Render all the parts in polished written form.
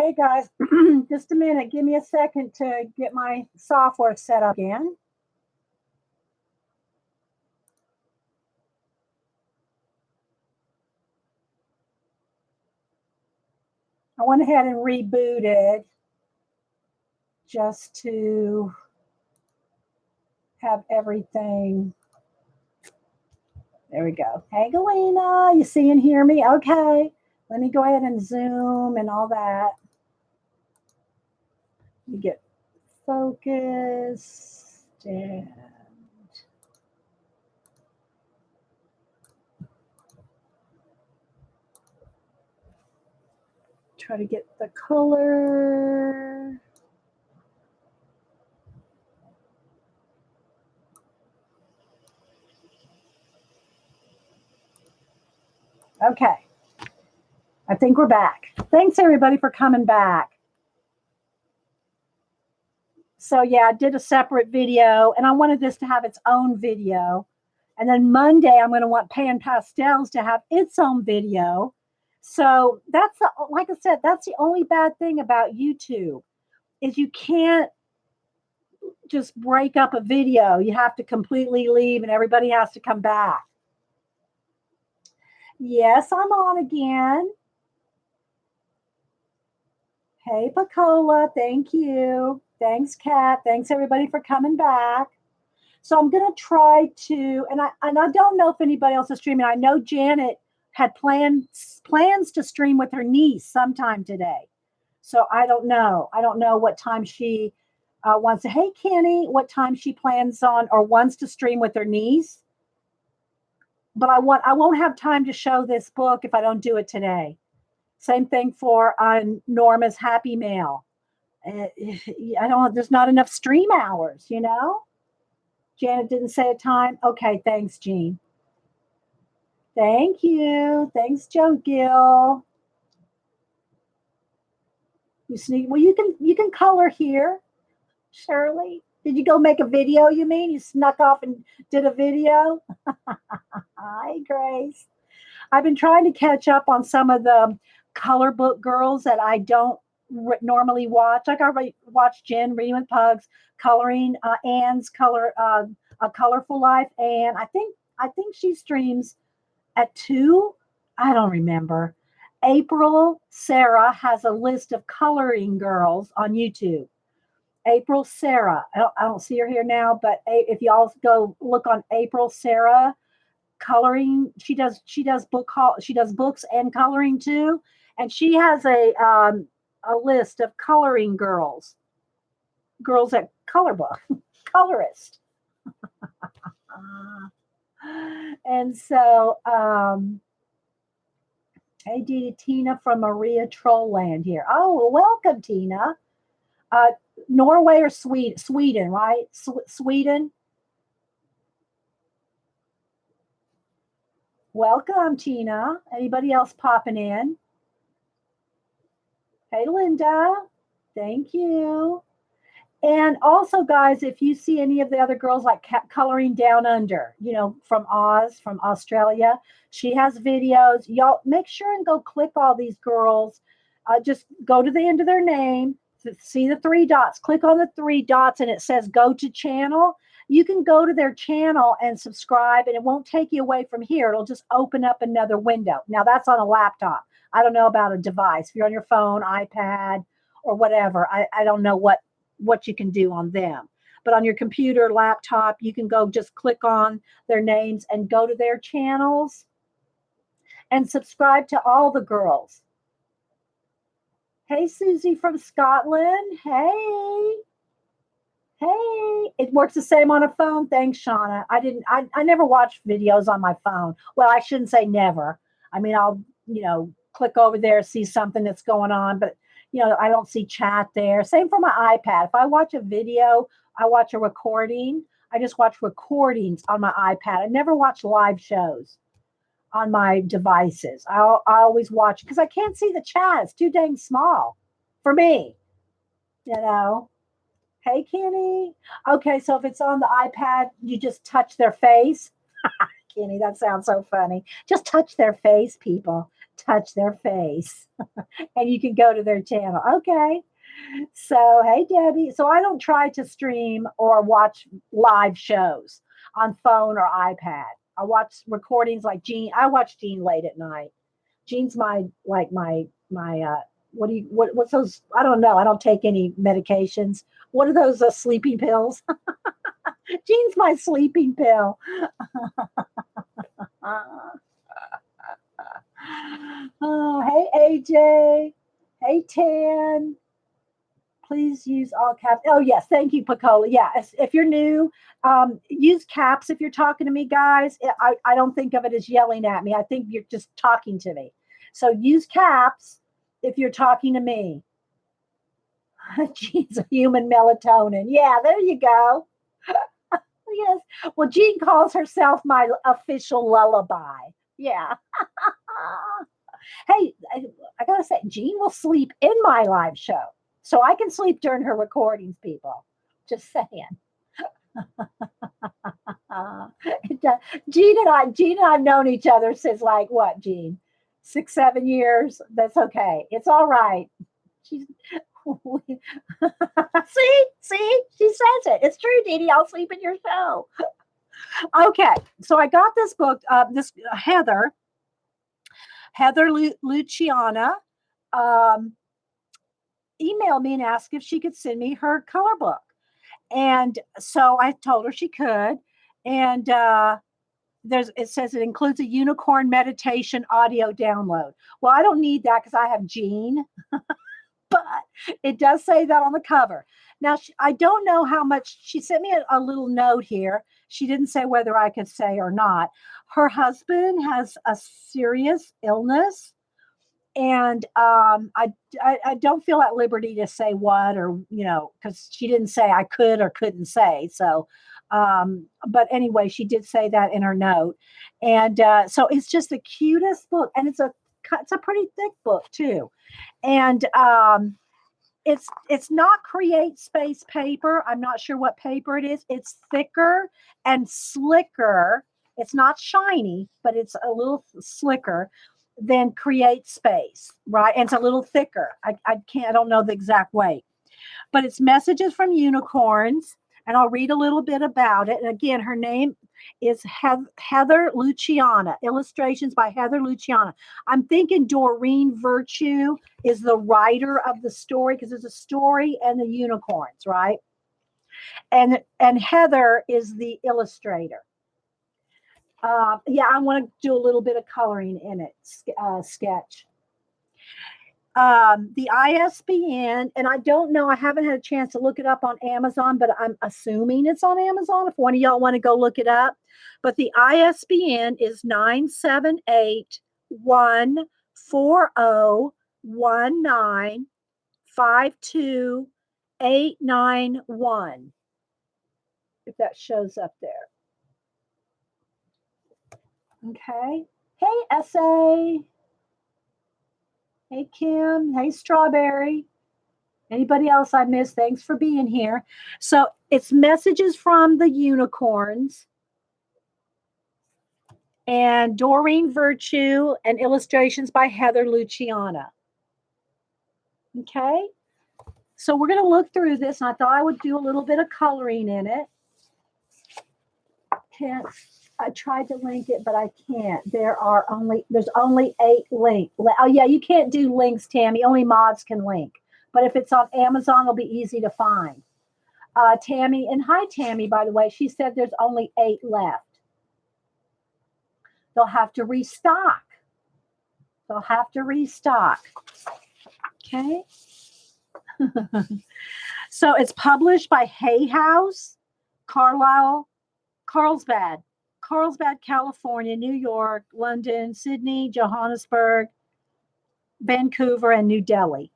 Hey guys, just a minute. Give me a second to get my software set up again. I went ahead and rebooted just to have everything. There we go. Hey Galena, you see and hear me? Okay. Let me go ahead and zoom and all that. You get focused and try to get the color. Okay. I think we're back. Thanks everybody for coming back. So yeah, I did a separate video and I wanted this to have its own video. And then Monday, I'm going to want Pan Pastels to have its own video. So that's, like I said, that's the only bad thing about YouTube is you can't just break up a video. You have to completely leave and everybody has to come back. Yes, I'm on again. Hey, Pacola, thank you. Thanks, Kat. Thanks, everybody, for coming back. So I'm going to try to, and I don't know if anybody else is streaming. I know Janet had plans to stream with her niece sometime today. So I don't know. I don't know what time she wants to. Hey, Kenny, what time she plans on or wants to stream with her niece. But I won't have time to show this book if I don't do it today. Same thing for Norma's Happy Mail. There's not enough stream hours, you know? Janet didn't say a time. Okay, thanks, Jean. Thank you. Thanks, Joe Gill. You sneak. Well, you can color here, Shirley. Did you go make a video? You mean you snuck off and did a video? Hi, Grace. I've been trying to catch up on some of the color book girls that I don't normally watch. Like I watched Jen reading with pugs, coloring Anne's color, a colorful life, and I think she streams at 2. I don't remember. April Sarah has a list of coloring girls on YouTube. April Sarah. I don't see her here now, but if y'all go look on April Sarah coloring, she does books and coloring too, and she has a list of coloring girls at ColorBook, colorist. And so, hey, Tina from Maria Trollland here. Oh, welcome, Tina. Norway or Sweden, right? Sweden. Welcome, Tina. Anybody else popping in? Hey, Linda. Thank you. And also, guys, if you see any of the other girls like Coloring Down Under, from Oz, from Australia, she has videos. Y'all make sure and go click all these girls. Just go to the end of their name, see the 3 dots, click on the 3 dots, and it says go to channel. You can go to their channel and subscribe, and it won't take you away from here. It'll just open up another window. Now, that's on a laptop. I don't know about a device. If you're on your phone, iPad, or whatever, I don't know what you can do on them. But on your computer, laptop, you can go just click on their names and go to their channels and subscribe to all the girls. Hey, Susie from Scotland. Hey. It works the same on a phone. Thanks, Shauna. I never watch videos on my phone. Well, I shouldn't say never. I mean, I'll, click over there, see something that's going on, but I don't see chat there. Same for my iPad. If I watch a video, I watch a recording. I just watch recordings on my iPad. I never watch live shows on my devices. I always watch because I can't see the chat. It's too dang small for me. Hey, Kenny. Okay, so if it's on the iPad, you just touch their face. Kenny, that sounds so funny. Just touch their face, people. touch their face. And you can go to their channel. Okay. So, hey, Debbie. So, I don't try to stream or watch live shows on phone or iPad. I watch recordings like Gene. I watch Gene late at night. Gene's what's those? I don't know. I don't take any medications. What are those sleeping pills? Gene's my sleeping pill. Oh, hey, AJ. Hey, Tan. Please use all caps. Oh, yes. Thank you, Picola. Yeah. If you're new, use caps if you're talking to me, guys. I don't think of it as yelling at me. I think you're just talking to me. So use caps if you're talking to me. Gene's a human melatonin. Yeah, there you go. Yes. Well, Jean calls herself my official lullaby. Yeah. Hey, I gotta say, Jean will sleep in my live show. So I can sleep during her recordings, people. Just saying. Uh, Jean and I've known each other since like what, Jean? 6, 7 years. That's okay. It's all right. She's see, she says it. It's true, Dee Dee. I'll sleep in your show. Okay, so I got this book. This Heather Luciana, um, emailed me and asked if she could send me her color book. And so I told her she could. And it says it includes a unicorn meditation audio download. Well, I don't need that because I have Jean, but it does say that on the cover. Now, I don't know how much. She sent me a little note here. She didn't say whether I could say or not. Her husband has a serious illness, and I don't feel at liberty to say what, or because she didn't say I could or couldn't say. So, but anyway, she did say that in her note, and so it's just the cutest book, and it's a pretty thick book too, and it's not Create Space paper. I'm not sure what paper it is. It's thicker and slicker. It's not shiny, but it's a little slicker than Create Space, right? And it's a little thicker. I don't know the exact weight, but it's Messages from Unicorns, and I'll read a little bit about it. And again, her name is Heather Luciana. Illustrations by Heather Luciana. I'm thinking Doreen Virtue is the writer of the story because there's a story and the unicorns, right? And Heather is the illustrator. Yeah, I want to do a little bit of coloring in it, sketch. The ISBN, and I don't know, I haven't had a chance to look it up on Amazon, but I'm assuming it's on Amazon if one of y'all want to go look it up. But the ISBN is 978-140-19-52891. If that shows up there. Okay. Hey, SA. Hey, Kim. Hey, Strawberry. Anybody else I missed? Thanks for being here. So it's Messages from the Unicorns and Doreen Virtue and illustrations by Heather Luciana. Okay. So we're going to look through this, and I thought I would do a little bit of coloring in it. I tried to link it, but I can't. There's only 8 links. Oh yeah, you can't do links, Tammy. Only mods can link. But if it's on Amazon, it'll be easy to find. Tammy, and hi Tammy, by the way, she said there's only 8 left. They'll have to restock. Okay. So it's published by Hay House, Carlsbad, California, New York, London, Sydney, Johannesburg, Vancouver, and New Delhi.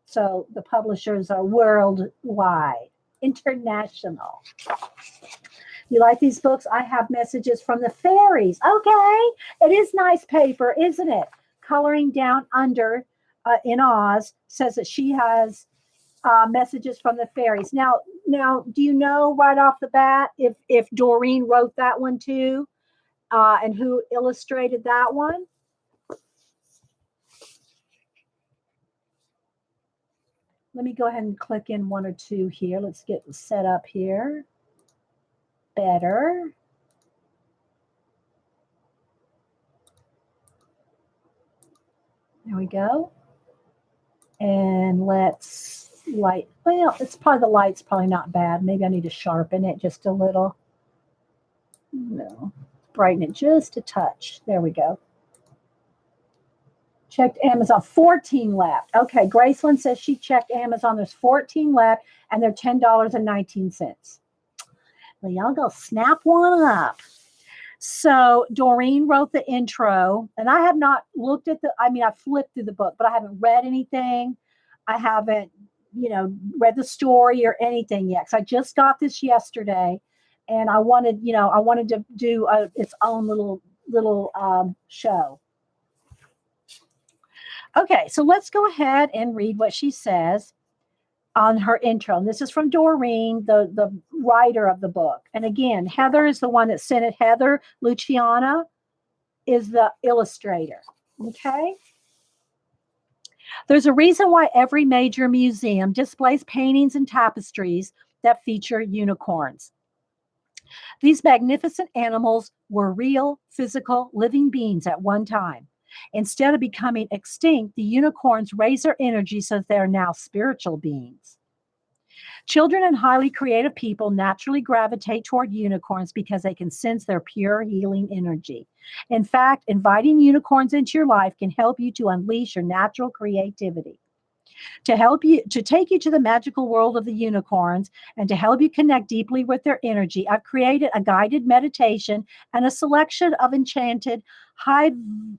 So the publishers are worldwide, international. You like these books? I have Messages from the Fairies. Okay. It is nice paper, isn't it? Coloring Down Under in Oz says that she has Messages from the Fairies. Now, do you know right off the bat if Doreen wrote that one too, and who illustrated that one? Let me go ahead and click in one or two here. Let's get set up here. Better. There we go. And let's light. Well, it's probably the light's probably not bad. Maybe I need to sharpen it just a little. No, brighten it just a touch. There we go. Checked Amazon, 14 left. Okay, Graceland says she checked Amazon. There's 14 left, and they're $10.19. Well, y'all go snap one up. So Doreen wrote the intro, and I have not looked at I flipped through the book, but I haven't read anything. I haven't, read the story or anything yet. So I just got this yesterday, and I wanted to do its own little show. Okay, so let's go ahead and read what she says on her intro. And this is from Doreen, the writer of the book. And again, Heather is the one that sent it. Heather Luciana is the illustrator. Okay. There's a reason why every major museum displays paintings and tapestries that feature unicorns. These magnificent animals were real, physical, living beings at one time. Instead of becoming extinct, the unicorns raise their energy so they are now spiritual beings. Children and highly creative people naturally gravitate toward unicorns because they can sense their pure healing energy. In fact, inviting unicorns into your life can help you to unleash your natural creativity. To take you to the magical world of the unicorns and to help you connect deeply with their energy, I've created a guided meditation and a selection of enchanted, high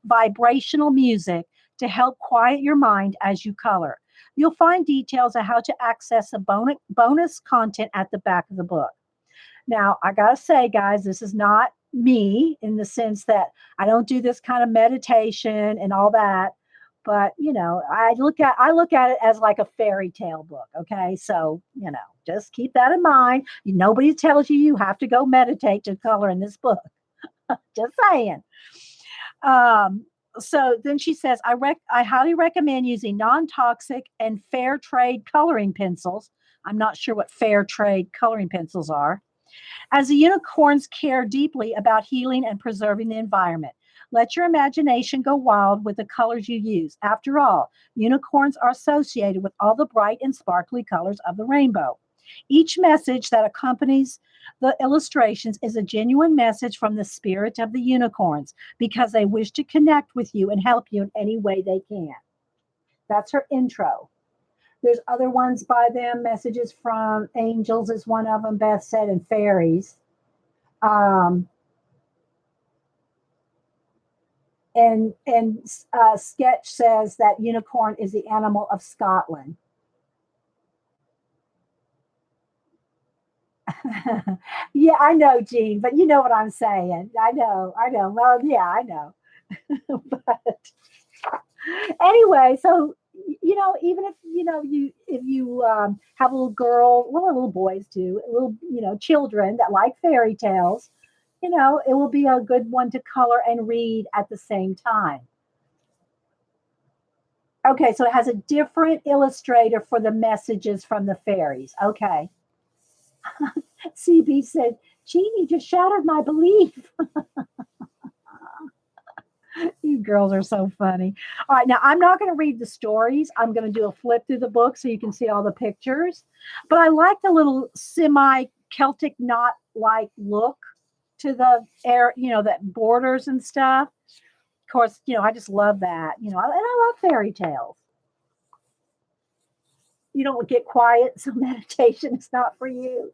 vibrational music to help quiet your mind as you color. You'll find details on how to access the bonus content at the back of the book. Now, I got to say, guys, this is not me in the sense that I don't do this kind of meditation and all that. But, I look at it as like a fairy tale book. Okay. So, just keep that in mind. Nobody tells you have to go meditate to color in this book. Just saying. So then she says, I highly recommend using non-toxic and fair trade coloring pencils. I'm not sure what fair trade coloring pencils are. As the unicorns care deeply about healing and preserving the environment. Let your imagination go wild with the colors you use. After all, unicorns are associated with all the bright and sparkly colors of the rainbow. Each message that accompanies the illustrations is a genuine message from the spirit of the unicorns because they wish to connect with you and help you in any way they can. That's her intro. There's other ones by them. Messages from angels is one of them, Beth said, and fairies. And Sketch says that unicorn is the animal of Scotland. Yeah, I know, Jean, but you know what I'm saying. I know. Well, yeah, I know. But anyway, so even if you have a little girl, well, little boys too, little children that like fairy tales, it will be a good one to color and read at the same time. Okay, so it has a different illustrator for the messages from the fairies. Okay. CB said, Jean, you just shattered my belief. You girls are so funny. All right, now I'm not going to read the stories. I'm going to do a flip through the book so you can see all the pictures. But I like the little semi-Celtic knot-like look to the air, that borders and stuff. Of course, I just love that. And I love fairy tales. You don't get quiet, so meditation is not for you.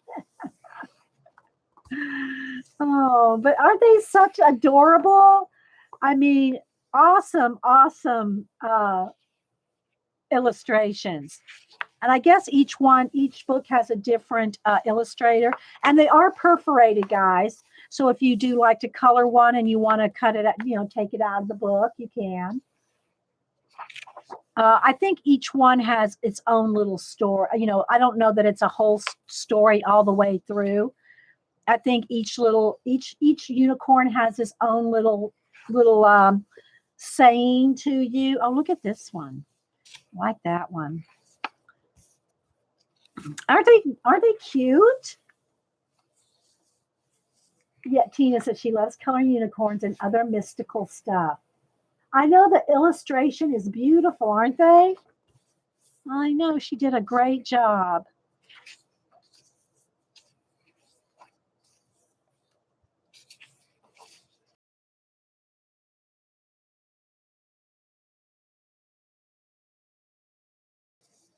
Oh, but aren't they such adorable? I mean, awesome illustrations. And I guess each book has a different illustrator, and they are perforated, guys. So if you do like to color one and you want to cut it, take it out of the book, you can. I think each one has its own little story. I don't know that it's a whole story all the way through. I think each unicorn has its own little saying to you. Oh, look at this one. I like that one. Aren't they cute? Yeah, Tina says she loves coloring unicorns and other mystical stuff. I know the illustration is beautiful, aren't they? I know she did a great job.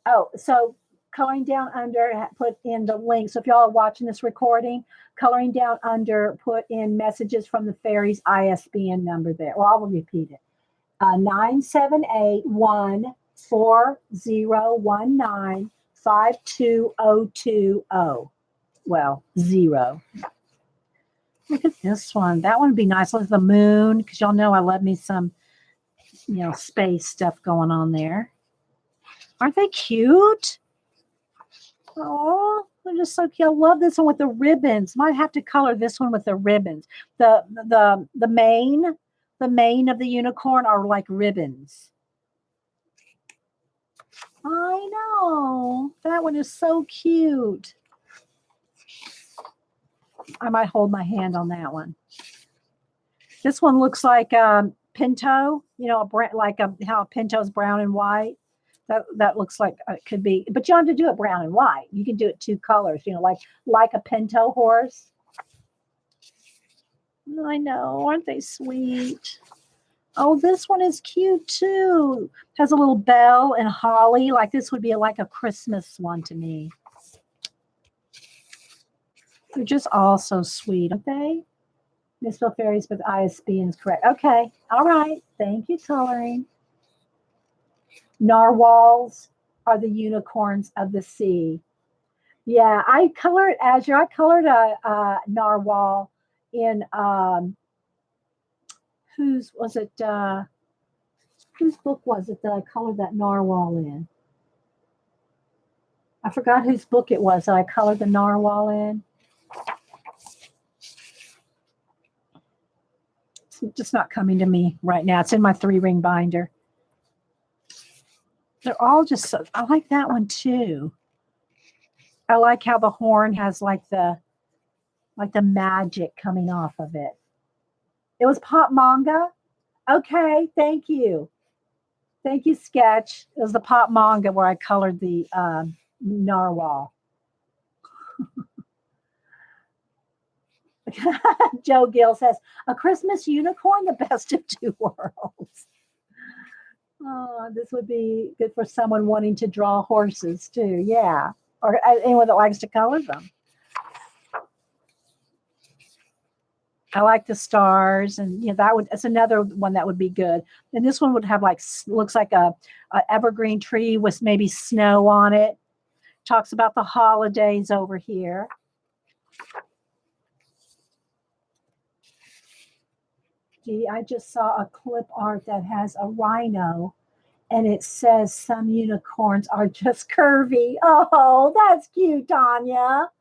Oh, so coloring down under, put in the link. So if y'all are watching this recording, coloring down under, put in messages from the fairies ISBN number there. Well, I'll repeat it. 978-14019-52020. Well, 0. Look at this one. That one would be nice. Look at the moon, because y'all know I love me some, space stuff going on there. Aren't they cute? Oh, they're just so cute. I love this one with the ribbons. Might have to color this one with the ribbons. The mane of the unicorn are like ribbons. I know. That one is so cute. I might hold my hand on that one. This one looks like pinto, how pinto's brown and white. That looks like it could be, but you don't have to do it brown and white. You can do it 2 colors, like a pinto horse. I know, aren't they sweet? Oh, this one is cute too. Has a little bell and holly. Like this would be like a Christmas one to me. They're just all so sweet, aren't they? Misspell fairies with ISBN is correct. Okay. All right. Thank you, coloring. Narwhals are the unicorns of the sea. Yeah, I colored Azure. I colored a narwhal in whose was it? Whose book was it that I colored that narwhal in? I forgot whose book it was that I colored the narwhal in. It's just not coming to me right now. It's in my 3-ring binder. They're all just so, I like that one too. I like how the horn has like the magic coming off of it. It was pop manga. Okay, thank you. Thank you, Sketch. It was the pop manga where I colored the narwhal. Joe Gill says, a Christmas unicorn, the best of 2 worlds. Oh, this would be good for someone wanting to draw horses too. Yeah. Or anyone that likes to color them. I like the stars, and that's another one that would be good. And this one would have looks like a evergreen tree with maybe snow on it. Talks about the holidays over here. Gee, I just saw a clip art that has a rhino, and it says some unicorns are just curvy. Oh, that's cute, Tanya.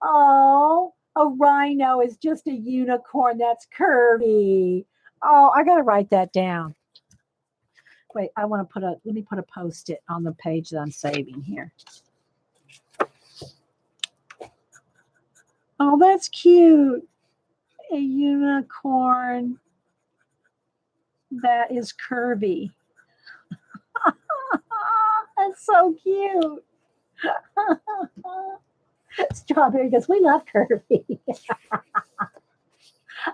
Oh, a rhino is just a unicorn that's curvy. Oh, I got to write that down. Wait, let me put a post-it on the page that I'm saving here. Oh, that's cute. A unicorn that is curvy. That's so cute. Strawberry goes, we love curvy.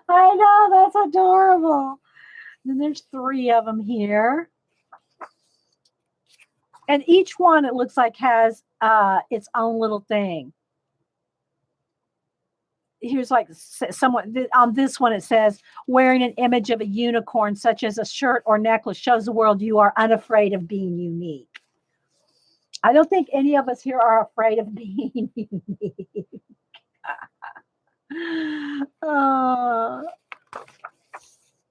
I know, that's adorable. Then there's 3 of them here. And each one, it looks like, has its own little thing. Here's like someone on this one, it says, wearing an image of a unicorn, such as a shirt or necklace, shows the world you are unafraid of being unique. I don't think any of us here are afraid of being unique.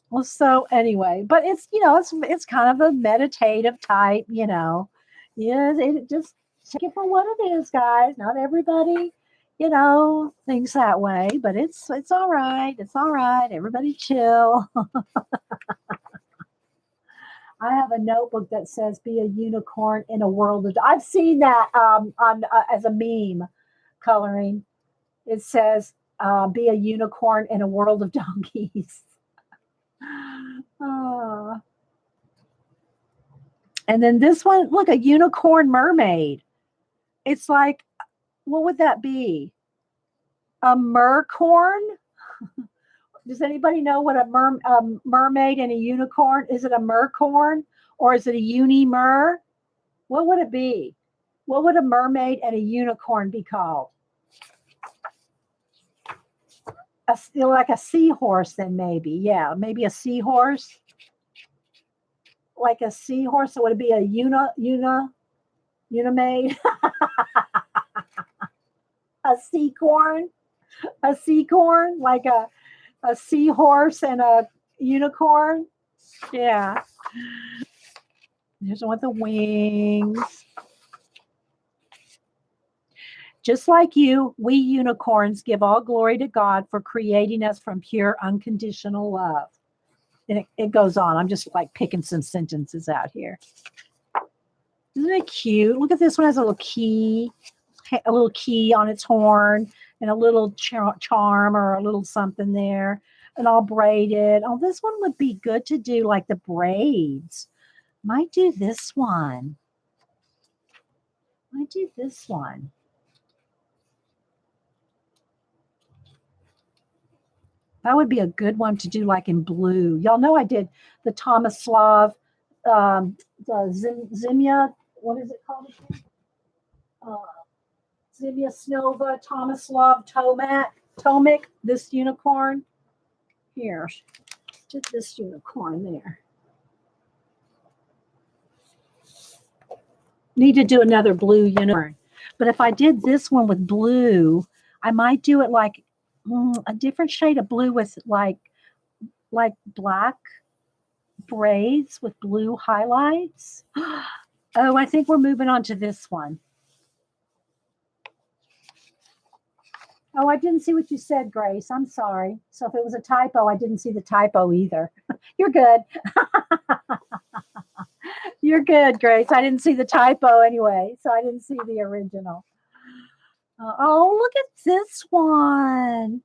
Well, so anyway, but it's it's kind of a meditative type, Yeah, it just take it for what it is, guys. Not everybody, thinks that way, but it's all right. It's all right. Everybody chill. I have a notebook that says "Be a unicorn in a world of." I've seen that on as a meme coloring. It says "Be a unicorn in a world of donkeys." Oh. And then this one, look, a unicorn mermaid. It's like, what would that be? A mercorn? Does anybody know what a mermaid and a unicorn? Is it a mercorn or is it a uni-mer? What would it be? What would a mermaid and a unicorn be called? Like a seahorse, then maybe. Yeah, maybe a seahorse. Like a seahorse. So would it be a unimaid? A seacorn? A seacorn? Like a seahorse and a unicorn? Yeah. Here's one with the wings. Just like you, we unicorns give all glory to God for creating us from pure unconditional love. And it goes on. I'm just like picking some sentences out here. Isn't it cute? Look at this one, has a little key on its horn and a little charm or a little something there and all braided. Oh, this one would be good to do like the braids. Might do this one. Might do this one. That would be a good one to do like in blue. Y'all know I did the Tomislav, the Zimia, what is it called again? Zimia Snova, Tomislav, Tomic, this unicorn. Here, did this unicorn there. Need to do another blue unicorn. But if I did this one with blue, I might do it like a different shade of blue with like black braids with blue highlights. Oh, I think we're moving on to this one. Oh, I didn't see what you said, Grace. I'm sorry. So if it was a typo, I didn't see the typo either. You're good. You're good, Grace. I didn't see the typo anyway, so I didn't see the original. Oh, look at this one.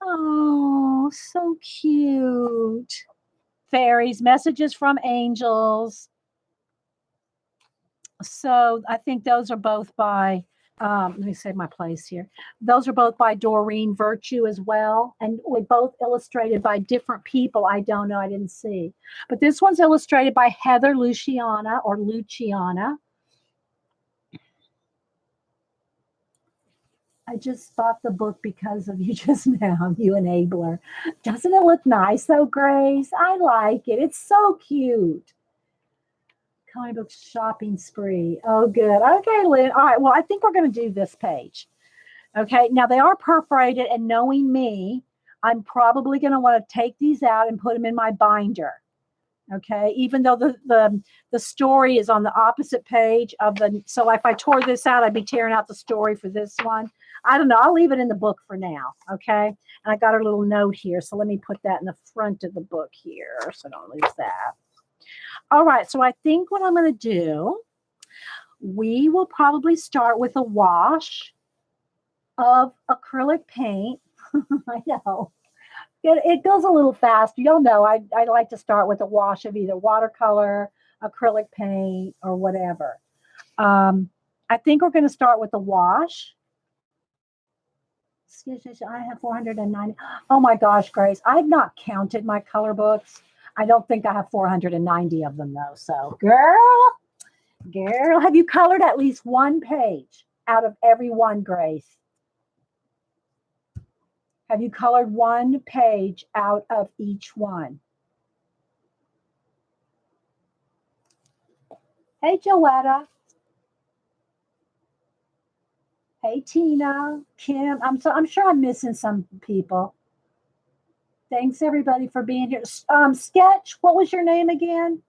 Oh, so cute. Fairies, messages from angels. So I think those are both by, let me save my place here. Those are both by Doreen Virtue as well. And we both illustrated by different people. I don't know. I didn't see. But this one's illustrated by Heather Luciana or Luciana. I just bought the book because of you just now, you enabler. Doesn't it look nice though, Grace? I like it. It's so cute. Comic book shopping spree. Oh, good. Okay, Lynn. All right. Well, I think we're going to do this page. Okay. Now they are perforated, and knowing me, I'm probably going to want to take these out and put them in my binder. Okay. Even though the story is on the opposite page of the. So if I tore this out, I'd be tearing out the story for this one. I don't know. I'll leave it in the book for now. Okay. And I got a little note here. So let me put that in the front of the book here so don't lose that. All right, so I think what I'm going to do, we will probably start with a wash of acrylic paint. I know. It goes a little faster. You'll know I like to start with a wash of either watercolor, acrylic paint, or whatever. I think we're going to start with the wash. I have 490. Oh my gosh, Grace. I've not counted my color books. I don't think I have 490 of them though. So girl, have you colored at least one page out of every one, Grace? Have you colored one page out of each one? Hey, Joetta. Hey, Tina, Kim. I'm sure I'm missing some people. Thanks everybody for being here. Sketch, what was your name again?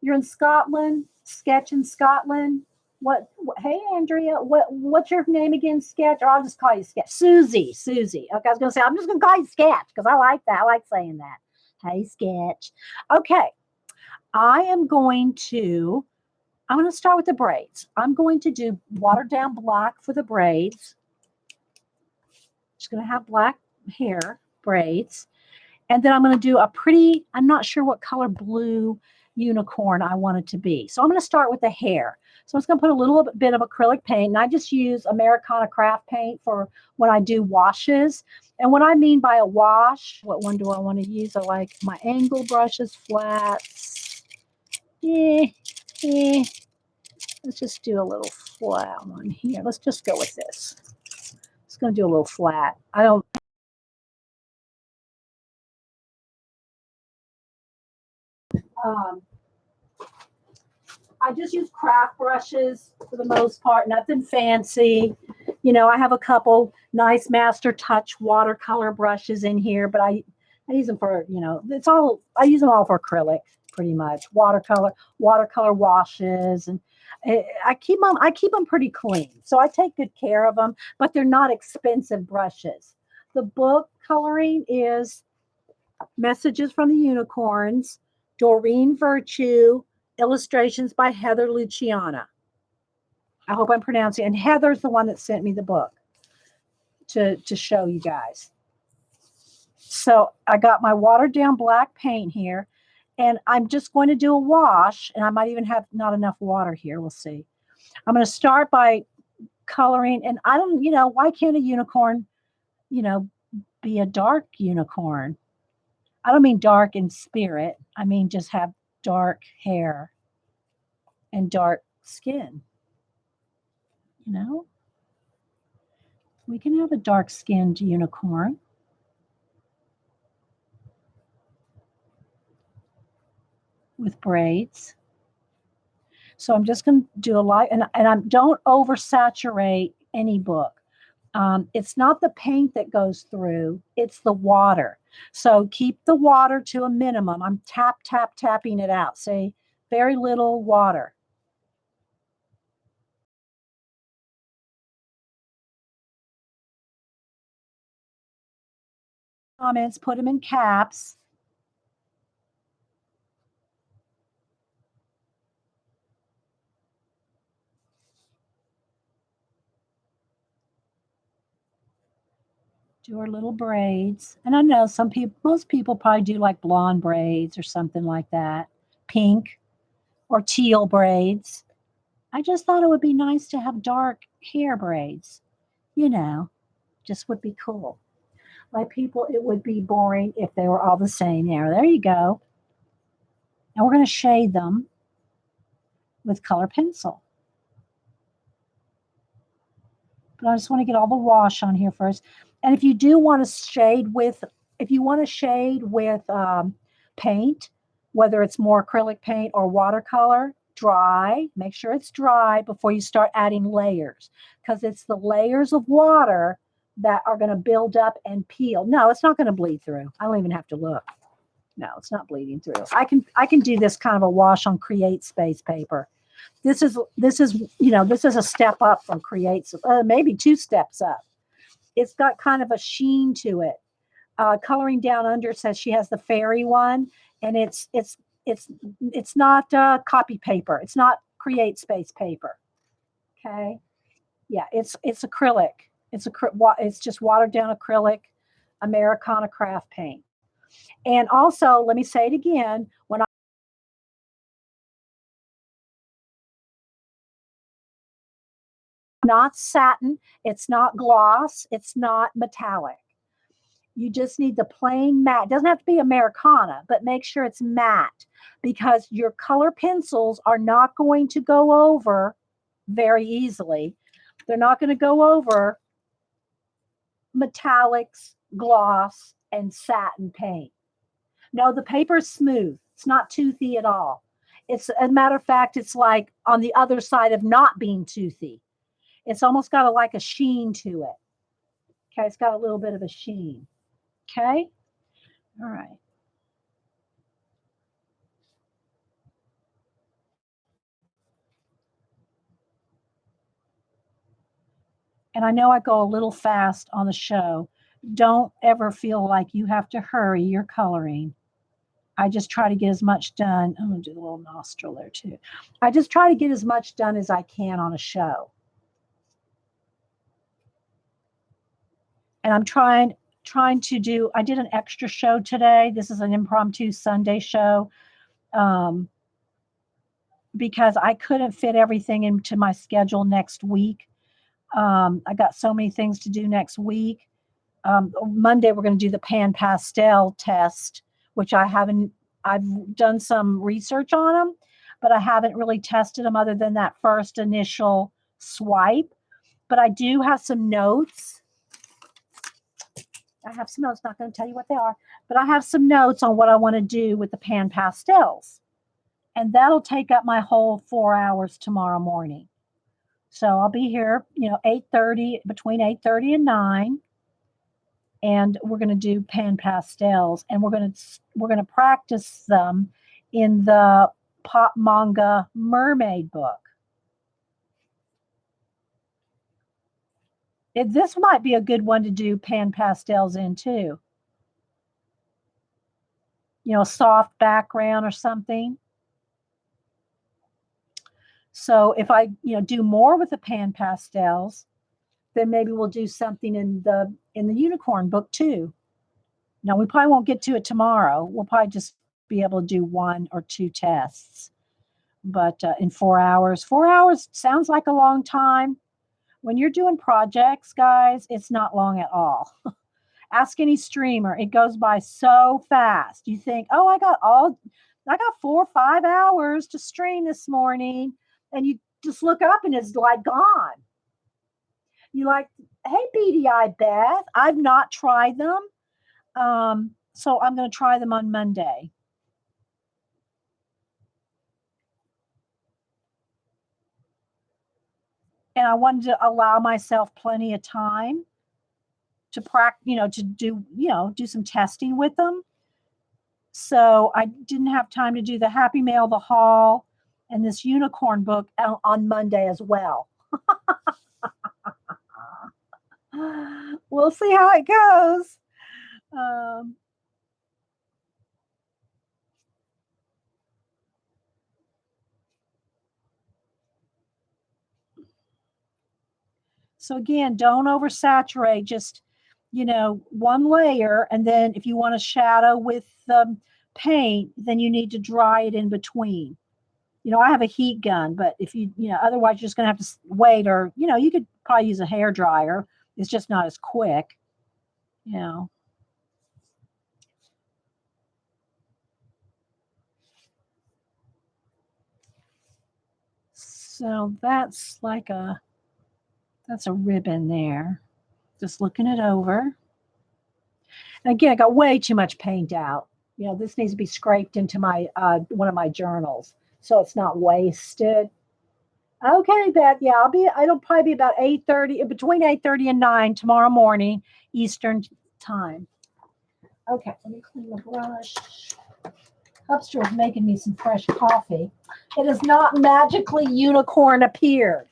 You're in Scotland. Sketch in Scotland. What hey Andrea, what's your name again? Sketch, or I'll just call you Sketch. Susie. Okay, I was gonna say I'm just gonna call you Sketch because I like that. I like saying that. Hey, Sketch. Okay. I'm going to start with the braids. I'm going to do watered down black for the braids. Just going to have black hair braids. And then I'm going to do a pretty, I'm not sure what color blue unicorn I want it to be. So I'm going to start with the hair. So I'm just going to put a little bit of acrylic paint. And I just use Americana craft paint for when I do washes. And what I mean by a wash, what one do I want to use? I like my angle brushes, flats. Let's just do a little flat one here. Let's just go with this. It's going to do a little flat. I don't. I just use craft brushes for the most part, nothing fancy. You know, I have a couple nice Master Touch watercolor brushes in here, but I use them for, I use them all for acrylic pretty much. Watercolor washes, and I keep them pretty clean. So I take good care of them, but they're not expensive brushes. The book coloring is Messages from the Unicorns, Doreen Virtue, illustrations by Heather Luciana. I hope I'm pronouncing it. And Heather's the one that sent me the book to show you guys. So I got my watered down black paint here, and I'm just going to do a wash, and I might even have not enough water here. We'll see. I'm going to start by coloring, and I don't, why can't a unicorn, be a dark unicorn? I don't mean dark in spirit. I mean just have dark hair and dark skin. We can have a dark skinned unicorn. With braids. So I'm just going to do a light, and I don't oversaturate any book. It's not the paint that goes through, it's the water. So keep the water to a minimum. I'm tapping it out. See, very little water. Comments, put them in caps. Do our little braids. And I know most people probably do like blonde braids or something like that, pink or teal braids. I just thought it would be nice to have dark hair braids. Just would be cool. Like people, it would be boring if they were all the same. There you go. And we're going to shade them with color pencil. But I just want to get all the wash on here first. And if you do want to shade with, paint, whether it's more acrylic paint or watercolor, dry. Make sure it's dry before you start adding layers, because it's the layers of water that are going to build up and peel. No, it's not going to bleed through. I don't even have to look. No, it's not bleeding through. I can do this kind of a wash on Create Space paper. This is a step up from Create, maybe two steps up. It's got kind of a sheen to it. Coloring down under says she has the fairy one, and it's not copy paper. It's not Create Space paper. Okay, yeah, it's acrylic. It's just watered down acrylic, Americana craft paint. And also, let me say it again, when not satin, it's not gloss, it's not metallic. You just need the plain matte. It doesn't have to be Americana, but make sure it's matte, because your color pencils are not going to go over very easily. They're not going to go over metallics, gloss, and satin paint. No, the paper is smooth. It's not toothy at all. It's, as a matter of fact, it's like on the other side of not being toothy. It's almost got like a sheen to it. Okay, it's got a little bit of a sheen. Okay, all right. And I know I go a little fast on the show. Don't ever feel like you have to hurry your coloring. I just try to get as much done. I'm going to do the little nostril there too. I just try to get as much done as I can on a show. And I'm trying to do, I did an extra show today. This is an impromptu Sunday show because I couldn't fit everything into my schedule next week. I got so many things to do next week. Monday, we're going to do the pan pastel test, which I've done some research on them, but I haven't really tested them other than that first initial swipe. But I do have some notes. Not going to tell you what they are, but I have some notes on what I want to do with the pan pastels. And that'll take up my whole 4 hours tomorrow morning. So I'll be here, 8:30, between 8:30 and 9. And we're going to do pan pastels, and we're going to practice them in the pop manga mermaid book. This might be a good one to do pan pastels in too. A soft background or something. So if I, do more with the pan pastels, then maybe we'll do something in the unicorn book too. Now, we probably won't get to it tomorrow. We'll probably just be able to do 1 or 2 tests. But in 4 hours, 4 hours sounds like a long time. When you're doing projects, guys, it's not long at all. Ask any streamer. It goes by so fast. You think, oh, I got 4 or 5 hours to stream this morning. And you just look up and it's like gone. You like, hey, Beady Eye Beth, I've not tried them. So I'm going to try them on Monday. And I wanted to allow myself plenty of time to practice, to do some testing with them. So I didn't have time to do the Happy Mail, the haul, and this unicorn book on Monday as well. We'll see how it goes. So again, don't oversaturate, just, one layer. And then if you want to shadow with the paint, then you need to dry it in between. I have a heat gun, but if otherwise you're just going to have to wait, or, you could probably use a hair dryer. It's just not as quick, So that's a ribbon there. Just looking it over. And again, I got way too much paint out. This needs to be scraped into my one of my journals so it's not wasted. Okay, Beth. Yeah, it'll probably be about 8:30, between 8:30 and 9 tomorrow morning, Eastern time. Okay, let me clean the brush. Hubster is making me some fresh coffee. It has not magically unicorn appeared.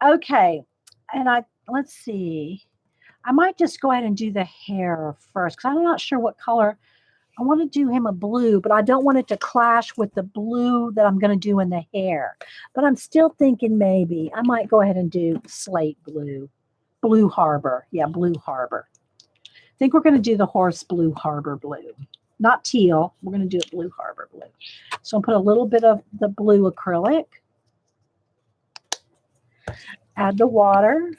Okay, and let's see. I might just go ahead and do the hair first because I'm not sure what color. I want to do him a blue, but I don't want it to clash with the blue that I'm going to do in the hair. But I'm still thinking maybe I might go ahead and do slate blue. Blue Harbor. Yeah, Blue Harbor. I think we're going to do the horse Blue Harbor blue. Not teal. We're going to do it Blue Harbor blue. So I'll put a little bit of the blue acrylic. Add the water.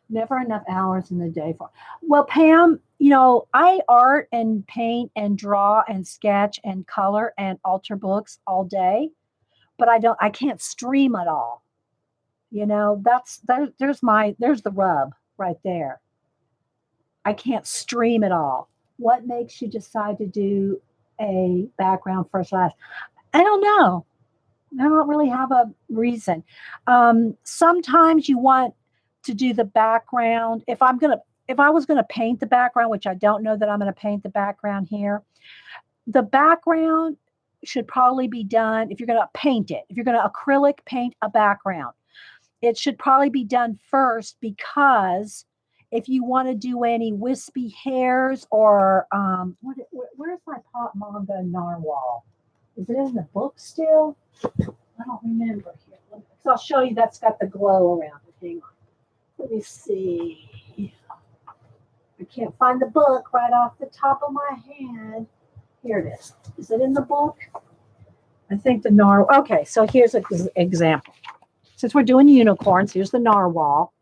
Never enough hours in the day for. Well, Pam, I art and paint and draw and sketch and color and alter books all day, but I can't stream it all. There's the rub right there. I can't stream it all. What makes you decide to do a background first last? I don't know. I don't really have a reason. Sometimes you want to do the background. If I was gonna paint the background, which I don't know that I'm gonna paint the background here, the background should probably be done if you're gonna paint it. If you're gonna acrylic paint a background, it should probably be done first, because if you want to do any wispy hairs or where's my pop manga narwhal? Is it in the book still? I don't remember here. So I'll show you, that's got the glow around it. Hang on. Let me see. I can't find the book right off the top of my head. Here it is. Is it in the book? I think the narwhal. Okay, so here's an example. Since we're doing unicorns, here's the narwhal.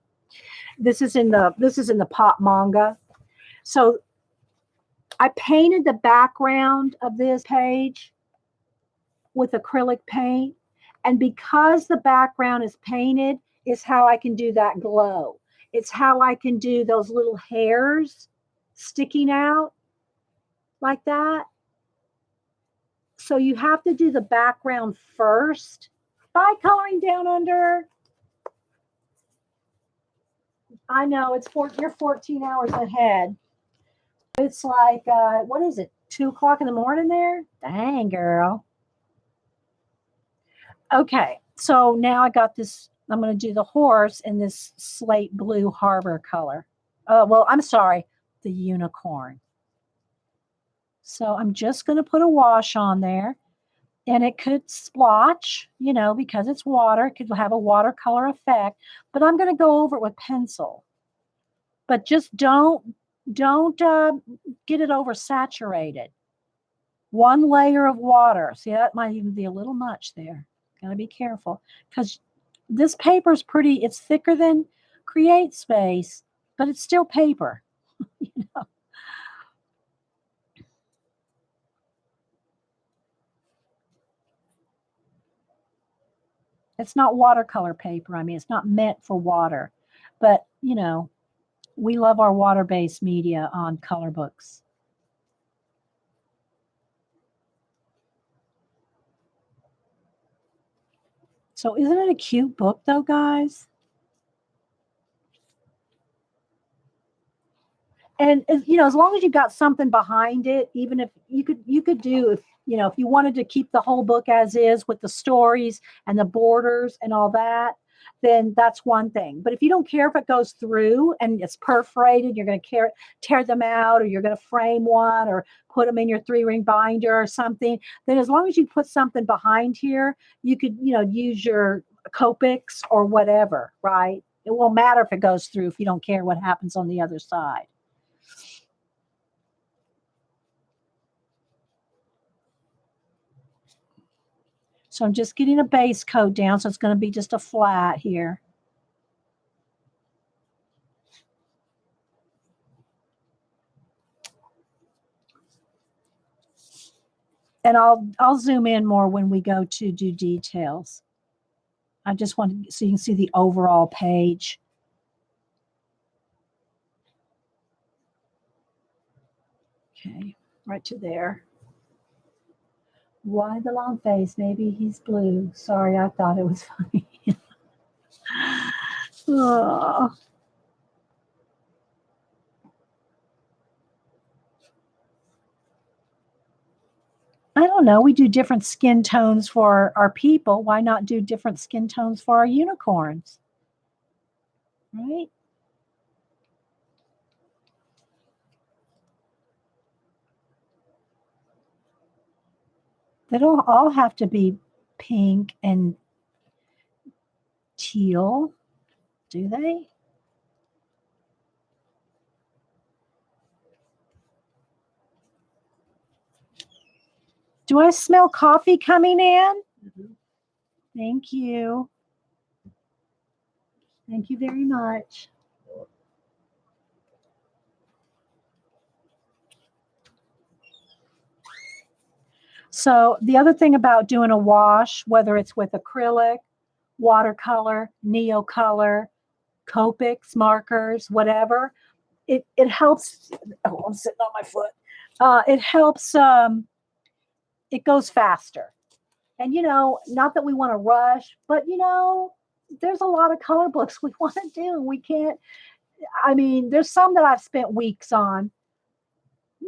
This is in the pop manga. So I painted the background of this page with acrylic paint. And because the background is painted, is how I can do that glow. It's how I can do those little hairs sticking out like that. So you have to do the background first. Bye, coloring down under. I know you're 14 hours ahead. It's like, what is it, 2 o'clock in the morning there? Dang, girl. Okay, so now I got this. I'm going to do the horse in this slate blue harbor color. Well, I'm sorry, the unicorn. So I'm just going to put a wash on there. And it could splotch, because it's water. It could have a watercolor effect. But I'm going to go over it with pencil. But just don't get it oversaturated. One layer of water. See, that might even be a little much there. Gotta be careful, because this paper is it's thicker than Create Space, but it's still paper. It's not watercolor paper. I mean, it's not meant for water. But, we love our water-based media on color books. So isn't it a cute book, though, guys? And as long as you got something behind it, even if you could do, if you wanted to keep the whole book as is with the stories and the borders and all that, then that's one thing. But if you don't care if it goes through and it's perforated, you're going to tear them out, or you're going to frame one or put them in your 3-ring binder or something, then as long as you put something behind here, you could use your Copics or whatever, right? It won't matter if it goes through if you don't care what happens on the other side. So I'm just getting a base coat down, so it's going to be just a flat here. And I'll zoom in more when we go to do details. I just want so you can see the overall page. Okay, right to there. Why the long face? Maybe he's blue. Sorry, I thought it was funny. Oh. I don't know. We do different skin tones for our people. Why not do different skin tones for our unicorns? Right? They don't all have to be pink and teal, do they? Do I smell coffee coming in? Mm-hmm. Thank you. Thank you very much. So the other thing about doing a wash, whether it's with acrylic, watercolor, neocolor, Copics, markers, whatever, it helps. Oh, I'm sitting on my foot. It helps. It goes faster. And not that we want to rush, but there's a lot of color books we want to do. We can't. I mean, there's some that I've spent weeks on,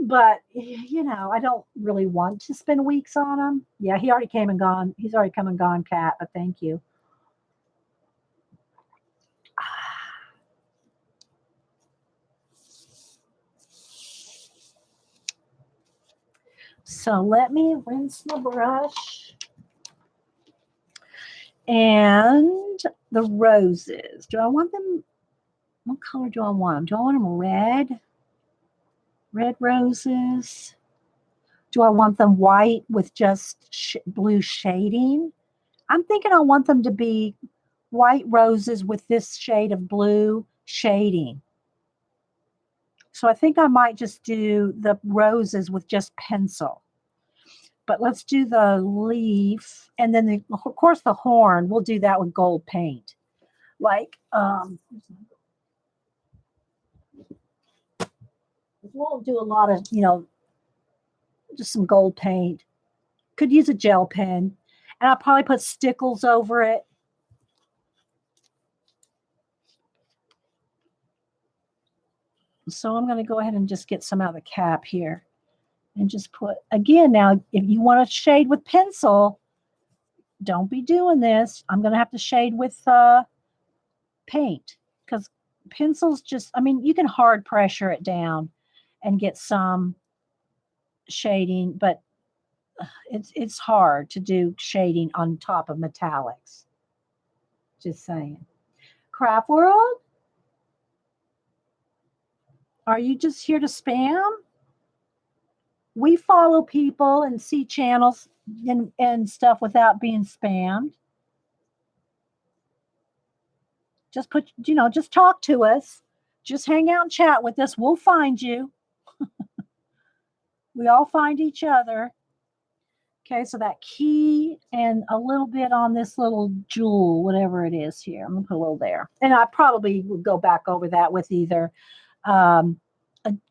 but I don't really want to spend weeks on them. Yeah, he already came and gone. He's already come and gone, Kat, but thank you. So let me rinse my brush. And the roses. Do I want them? What color do I want them? Do I want them red? Red roses? Do I want them white with just blue shading? I'm thinking I want them to be white roses with this shade of blue shading. So I think I might just do the roses with just pencil. But let's do the leaf, and then of course the horn. We'll do that with gold paint. Like we'll do a lot of just some gold paint. Could use a gel pen, and I'll probably put Stickles over it. So I'm going to go ahead and just get some out of the cap here, and just put again. Now, if you want to shade with pencil, don't be doing this. I'm going to have to shade with paint because pencils just. I mean, you can hard pressure it down and get some shading, but it's hard to do shading on top of metallics. Just saying. Craft World, are you just here to spam? We follow people and see channels and stuff without being spammed. Just just talk to us. Just hang out and chat with us. We'll find you. We all find each other. Okay, so that key and a little bit on this little jewel, whatever it is here. I'm going to put a little there. And I probably would go back over that with either a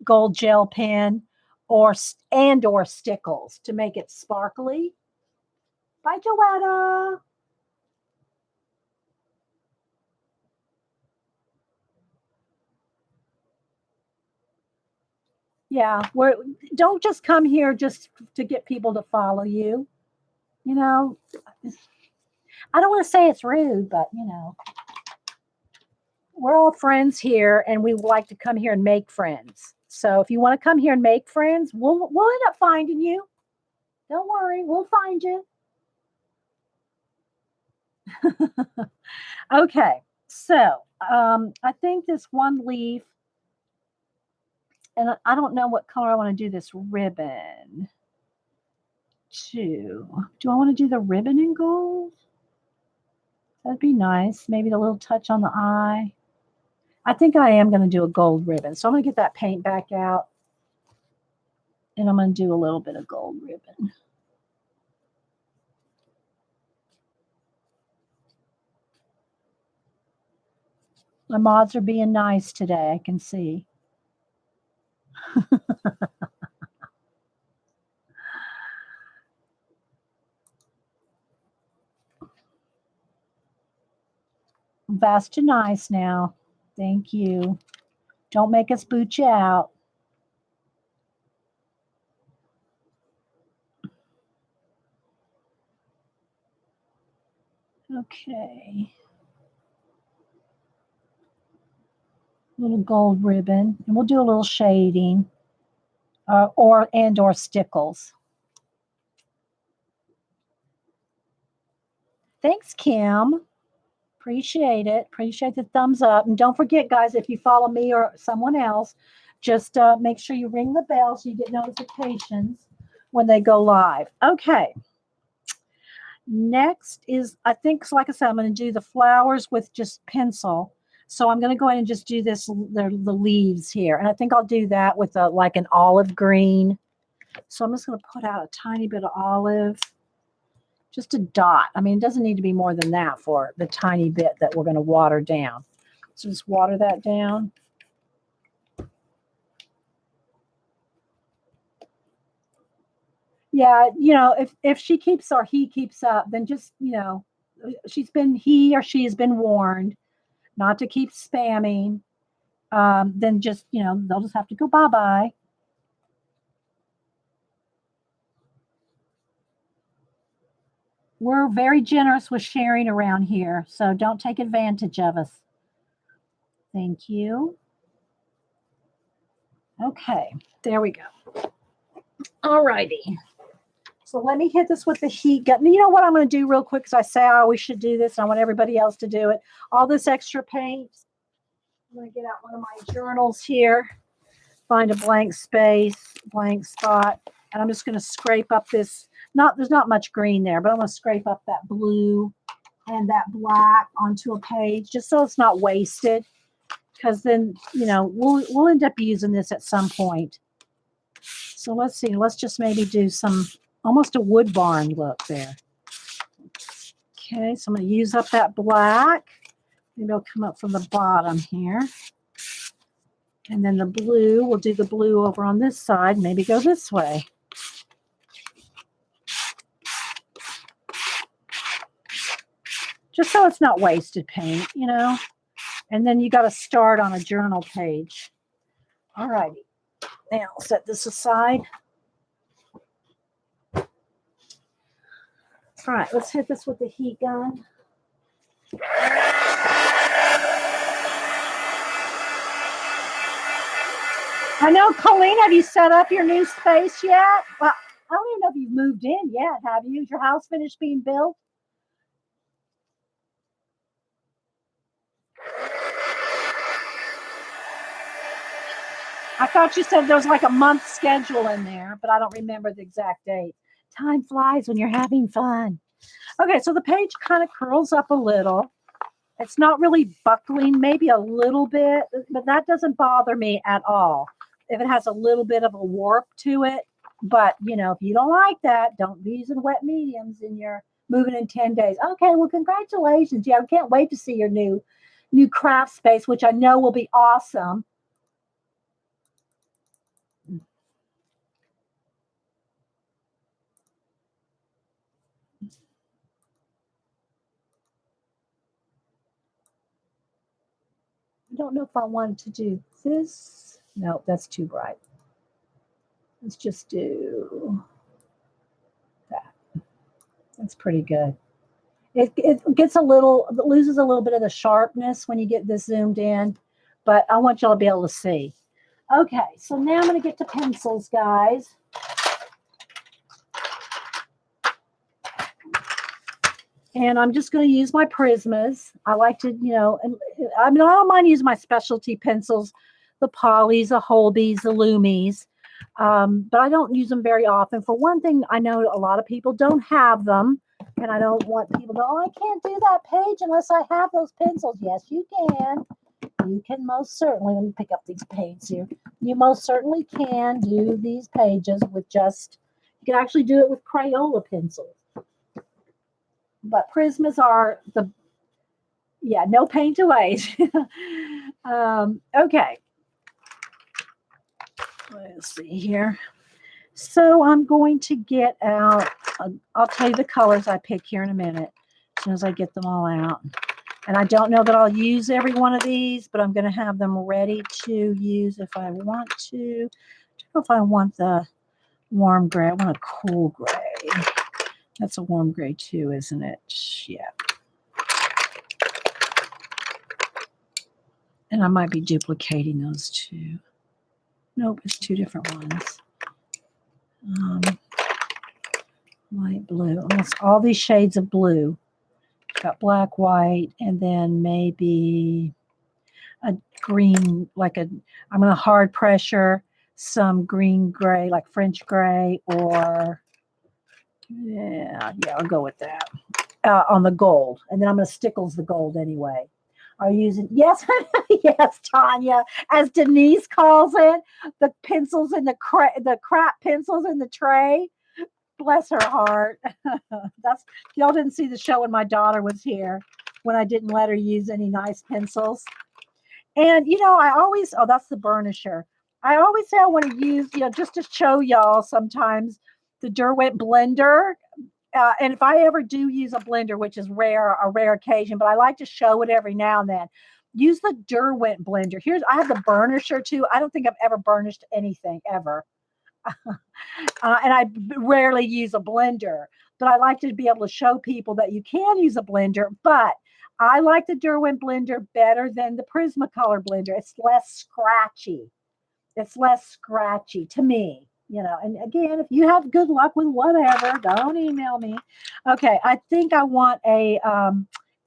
gold gel pen or Stickles to make it sparkly. Bye, Joetta. Yeah, don't just come here just to get people to follow you. You know, I don't want to say it's rude, but we're all friends here, and we like to come here and make friends. So if you want to come here and make friends, we'll end up finding you. Don't worry, we'll find you. Okay, so I think this one leaf, and I don't know what color I want to do this ribbon to. Do I want to do the ribbon in gold? That'd be nice. Maybe a little touch on the eye. I think I am going to do a gold ribbon. So I'm going to get that paint back out. And I'm going to do a little bit of gold ribbon. My mods are being nice today, I can see. Fast to nice now. Thank you. Don't make us boot you out. Okay. Little gold ribbon. And we'll do a little shading or Stickles. Thanks, Kim. Appreciate it. Appreciate the thumbs up. And don't forget, guys, if you follow me or someone else, just make sure you ring the bell so you get notifications when they go live. Okay. Next is, I think, like I said, I'm going to do the flowers with just pencil. So I'm going to go ahead and just do the leaves here. And I think I'll do that with like an olive green. So I'm just going to put out a tiny bit of olive. Just a dot. I mean, it doesn't need to be more than that for the tiny bit that we're going to water down. So just water that down. Yeah, if she keeps or he keeps up, then just, he or she has been warned not to keep spamming. Then just, they'll just have to go bye-bye. We're very generous with sharing around here, so don't take advantage of us. Thank you. Okay, there we go. All righty. So let me hit this with the heat gun. You know what I'm going to do real quick, because I say I always should do this, and I want everybody else to do it. All this extra paint, I'm going to get out one of my journals here, find a blank space, blank spot, and I'm just going to scrape up this. There's not much green there, but I'm going to scrape up that blue and that black onto a page, just so it's not wasted, because then, we'll end up using this at some point. So let's see. Let's just maybe do some, almost a wood barn look there. Okay, so I'm going to use up that black. Maybe I'll come up from the bottom here. And then the blue, we'll do the blue over on this side, maybe go this way. Just so it's not wasted paint, And then you got to start on a journal page. All righty. Now I'll set this aside. All right, let's hit this with the heat gun. I know, Colleen, have you set up your new space yet? Well, I don't even know if you've moved in yet, have you? Is your house finished being built? I thought you said there was like a month schedule in there, but I don't remember the exact date. Time flies when you're having fun. Okay, so the page kind of curls up a little. It's not really buckling, maybe a little bit, but that doesn't bother me at all. If it has a little bit of a warp to it, but if you don't like that, don't be using wet mediums and you're moving in 10 days. Okay, well, congratulations. Yeah, I can't wait to see your new craft space, which I know will be awesome. I don't know if I wanted to do this. No, that's too bright. Let's just do that. That's pretty good. It gets loses a little bit of the sharpness when you get this zoomed in, but I want y'all to be able to see. Okay, so now I'm going to get to pencils, guys. And I'm just going to use my Prismas. I like to, I don't mind using my specialty pencils, the Polys, the Holbees, the Lumies, but I don't use them very often. For one thing, I know a lot of people don't have them, and I don't want people to go, I can't do that page unless I have those pencils. Yes, you can. You can most certainly, let me pick up these paints here. You most certainly can do these pages with you can actually do it with Crayola pencils. But Prismas are no paint to waste. Okay. Let's see here. So I'm going to get out, I'll tell you the colors I pick here in a minute, as soon as I get them all out. And I don't know that I'll use every one of these, but I'm going to have them ready to use if I want to. I don't know if I want the warm gray. I want a cool gray. That's a warm gray too, isn't it? Yeah. And I might be duplicating those two. Nope, it's two different ones. Light blue. Almost all these shades of blue. Got black, white, and then maybe a green, I'm going to hard pressure some green gray, like French gray, or I'll go with that on the gold. And then I'm going to Stickles the gold anyway. Are you using, yes, yes, Tanya, as Denise calls it, the pencils in the crap pencils in the tray. Bless her heart. Y'all didn't see the show when my daughter was here, when I didn't let her use any nice pencils. And I always, that's the burnisher. I always say I want to use, just to show y'all sometimes, the Derwent Blender. And if I ever do use a blender, which is a rare occasion, but I like to show it every now and then, use the Derwent Blender. I have the burnisher too. I don't think I've ever burnished anything ever. And I rarely use a blender, but I like to be able to show people that you can use a blender. But I like the Derwent Blender better than the Prismacolor blender. It's less scratchy. It's less scratchy to me. And again, if you have good luck with whatever, don't email me. Okay, I think I want a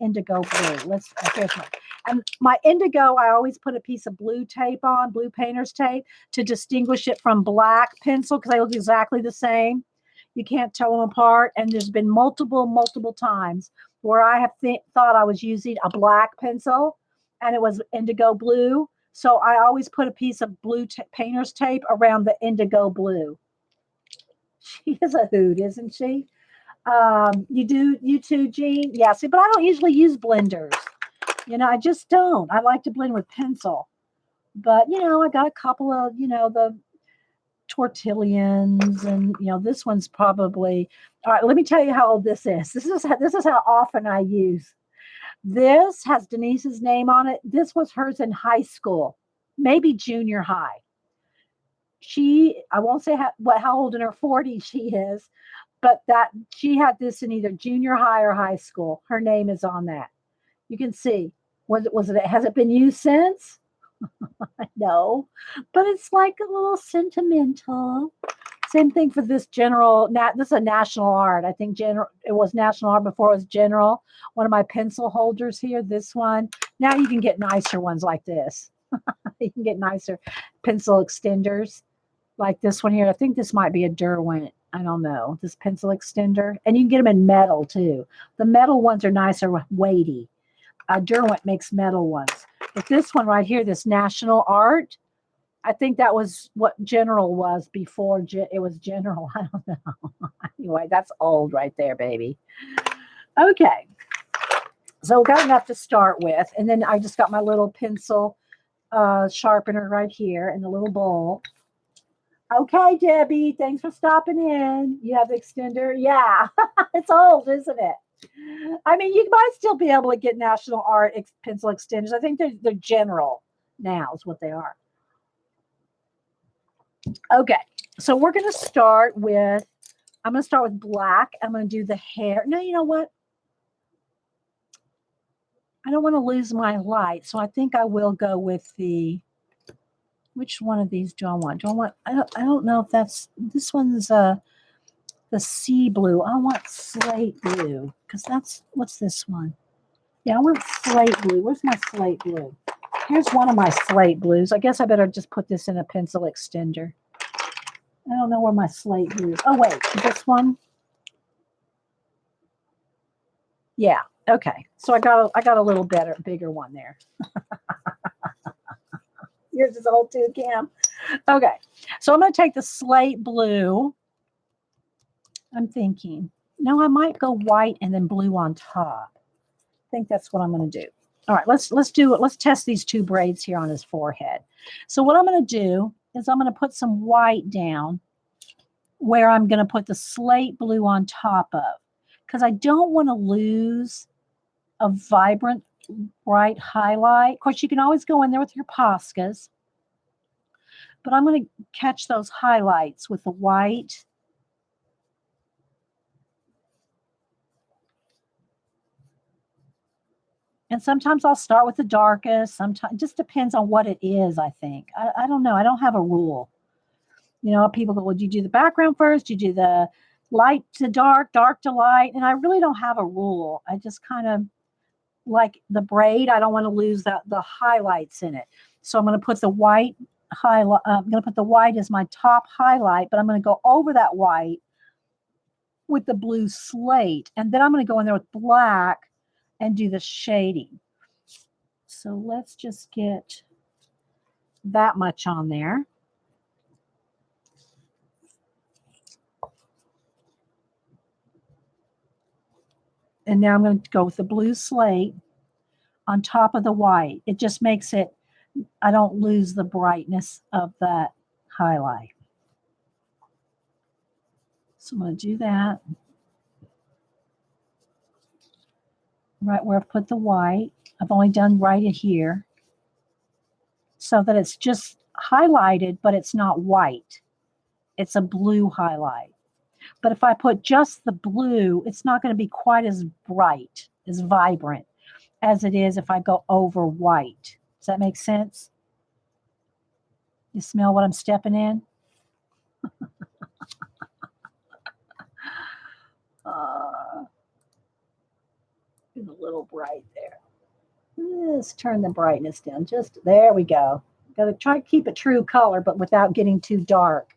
indigo blue. Here's my, and my indigo, I always put a piece of blue tape on, blue painter's tape, to distinguish it from black pencil because they look exactly the same. You can't tell them apart. And there's been multiple times where I have thought I was using a black pencil and it was indigo blue. So I always put a piece of blue painter's tape around the indigo blue. She is a hoot, isn't she? You too, Jean? Yeah, see, but I don't usually use blenders. I just don't. I like to blend with pencil. But, I got a couple of, the tortillions and, this one's probably, all right, let me tell you how old this is. This is how often I use. This has Denise's name on it. This was hers in high school, maybe junior high. I won't say how old in her 40s she is, but that she had this in either junior high or high school. Her name is on that. You can see. Has it been used since? No, but it's like a little sentimental. Same thing for this general. This is a national art. I think general. It was national art before it was general. One of my pencil holders here. This one. Now you can get nicer ones like this. You can get nicer pencil extenders like this one here. I think this might be a Derwent. I don't know. This pencil extender. And you can get them in metal too. The metal ones are nicer, weighty. Derwent makes metal ones. But this one right here, this national art, I think that was what general was before it was general. I don't know. Anyway, that's old right there, baby. Okay. So we got enough to start with. And then I just got my little pencil sharpener right here in the little bowl. Okay, Debbie, thanks for stopping in. You have the extender? Yeah, it's old, isn't it? I mean, you might still be able to get national art pencil extenders. I think they're general now is what they are. Okay, so we're going to start with, I'm going to start with black. I'm going to do the hair. No, you know what? I don't want to lose my light, so I think I will go with which one of these do I want? I don't know if this one's the sea blue. I want slate blue because what's this one? Yeah, I want slate blue. Where's my slate blue? Here's one of my slate blues. I guess I better just put this in a pencil extender. I don't know where my slate blue is. Oh, wait, this one? Yeah, okay. So I got a little bigger one there. Yours is old too, Cam. Okay, so I'm going to take the slate blue. I'm thinking, no, I might go white and then blue on top. I think that's what I'm going to do. All right, let's do it. Let's test these two braids here on his forehead. So what I'm going to do is I'm going to put some white down where I'm going to put the slate blue on top of, because I don't want to lose a vibrant, bright highlight. Of course, you can always go in there with your Poscas, but I'm going to catch those highlights with the white. And sometimes I'll start with the darkest. Sometimes it just depends on what it is, I think. I don't know. I don't have a rule. People go, well, do you do the background first? Do you do the light to dark, dark to light? And I really don't have a rule. I just kind of like the braid. I don't want to lose the highlights in it. So I'm going to put the white highlight. I'm going to put the white as my top highlight, but I'm going to go over that white with the blue slate. And then I'm going to go in there with black and do the shading. So let's just get that much on there. And now I'm going to go with the blue slate on top of the white. It just makes it, I don't lose the brightness of that highlight. So I'm going to do that. Right where I've put the white. I've only done right here so that it's just highlighted, but it's not white. It's a blue highlight. But if I put just the blue, it's not going to be quite as bright, as vibrant as it is if I go over white. Does that make sense? You smell what I'm stepping in? It's a little bright there. Let's turn the brightness down. Just there we go. Got to try to keep a true color, but without getting too dark.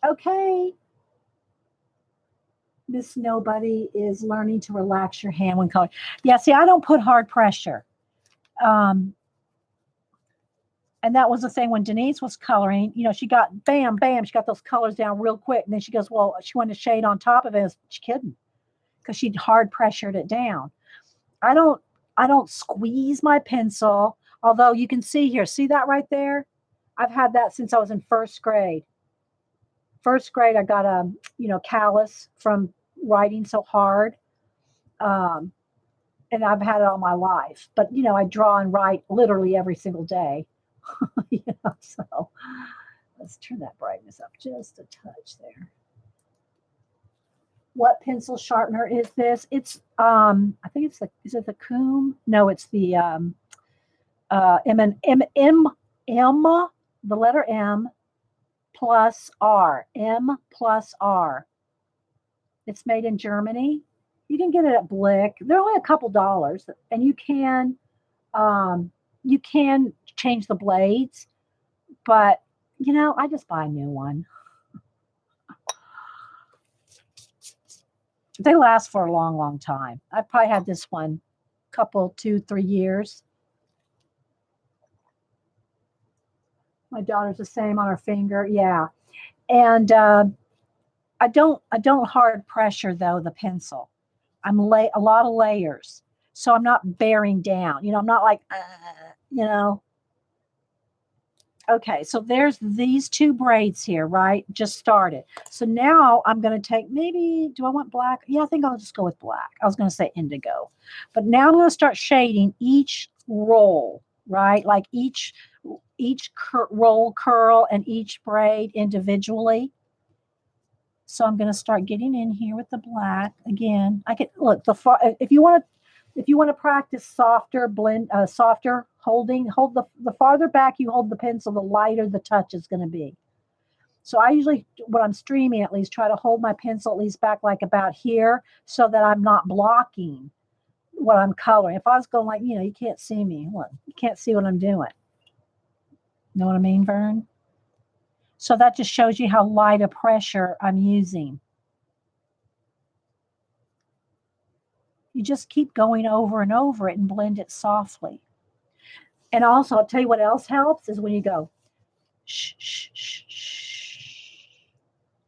Okay. Miss Nobody is learning to relax your hand when coloring. Yeah, see, I don't put hard pressure. And that was the thing when Denise was coloring, she got bam, bam, she got those colors down real quick. And then she goes, well, she wanted to shade on top of it. She's kidding. Because she'd hard pressured it down. I don't squeeze my pencil, although you can see here, see that right there? I've had that since I was in first grade. First grade, I got a callus from writing so hard. Um, and I've had it all my life. But I draw and write literally every single day. So let's turn that brightness up just a touch there. What pencil sharpener is this? It's I think it's is it the Coom? No, it's the M, the letter M plus R. M plus R. It's made in Germany. You can get it at Blick. They're only a couple dollars, and you can change the blades, but I just buy a new one. They last for a long, long time. I've probably had this one couple, 2-3 years. My daughter's the same on her finger. Yeah. And I don't hard pressure though the pencil. I'm a lot of layers. So I'm not bearing down. I'm not like Okay, so there's these two braids here, right? Just started. So now I'm going to take do I want black? Yeah, I think I'll just go with black. I was going to say indigo. But now I'm going to start shading each roll, right? Like each roll curl and each braid individually. So I'm going to start getting in here with the black. Again, I can look if you want to practice softer hold the farther back you hold the pencil, the lighter the touch is going to be. So I usually, when I'm streaming at least, try to hold my pencil at least back like about here so that I'm not blocking what I'm coloring. If I was going like, you can't see me. Look, you can't see what I'm doing. Know what I mean, Vern? So that just shows you how light a pressure I'm using. You just keep going over and over it and blend it softly. And also, I'll tell you what else helps is when you go, shh, shh, shh, shh.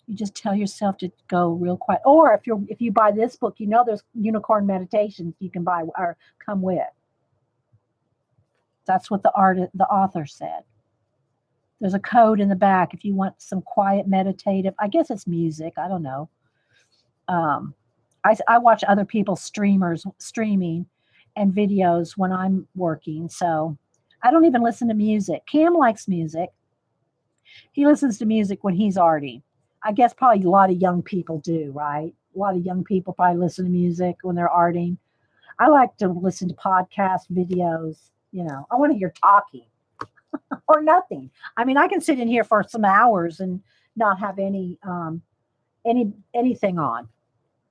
You just tell yourself to go real quiet. Or if you buy this book, there's unicorn meditations you can buy or come with. That's what the author said. There's a code in the back if you want some quiet meditative. I guess it's music. I don't know. I watch other people's streaming and videos when I'm working. So I don't even listen to music. Cam likes music. He listens to music when he's arting. I guess probably a lot of young people do, right? A lot of young people probably listen to music when they're arting. I like to listen to podcasts, videos. I want to hear talking or nothing. I mean, I can sit in here for some hours and not have anything on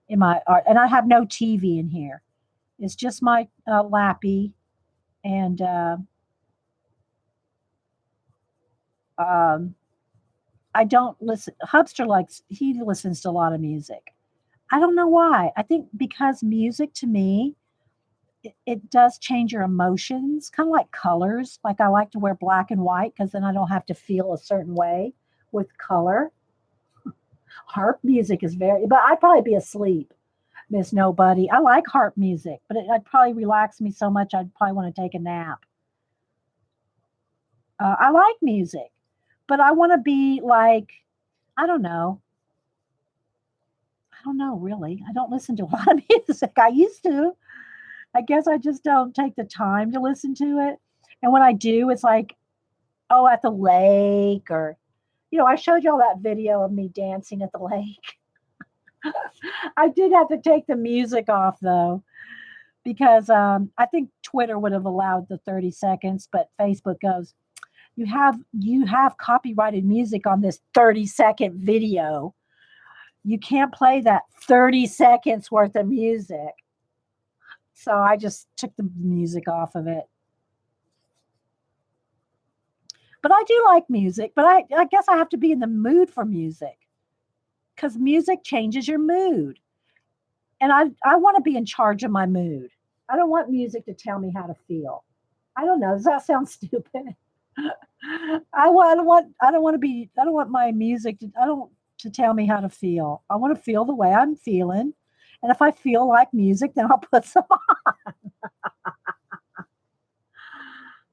in my art, and I have no TV in here. It's just my lappy, and I don't listen. Hubster he listens to a lot of music. I don't know why. I think because music to me, it does change your emotions, kind of like colors. Like I like to wear black and white because then I don't have to feel a certain way with color. Harp music is but I'd probably be asleep, Miss Nobody. I like harp music, but it'd probably relax me so much I'd probably want to take a nap. I like music, but I want to be like, I don't know. I don't know, really. I don't listen to a lot of music. I used to. I guess I just don't take the time to listen to it. And when I do, it's like, oh, at the lake or, I showed y'all that video of me dancing at the lake. I did have to take the music off though, because I think Twitter would have allowed the 30 seconds, but Facebook goes, You have copyrighted music on this 30-second video. You can't play that 30 seconds worth of music. So I just took the music off of it. But I do like music, but I guess I have to be in the mood for music, because music changes your mood. And I want to be in charge of my mood. I don't want music to tell me how to feel. I don't know. Does that sound stupid? I don't want my music to tell me how to feel. I want to feel the way I'm feeling. And if I feel like music, then I'll put some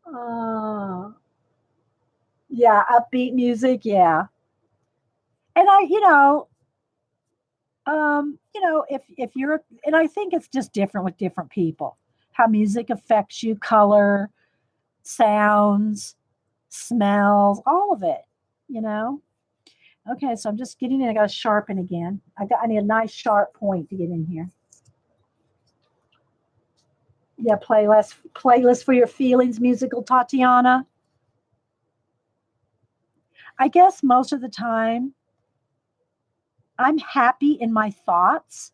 on. Yeah, upbeat music, yeah. And if you're, and I think it's just different with different people, how music affects you, color, sounds, smells, all of it, you know? Okay, so I'm just getting in. I got to sharpen again. I need a nice sharp point to get in here. Yeah, playlist for your feelings, musical Tatiana. I guess most of the time I'm happy in my thoughts.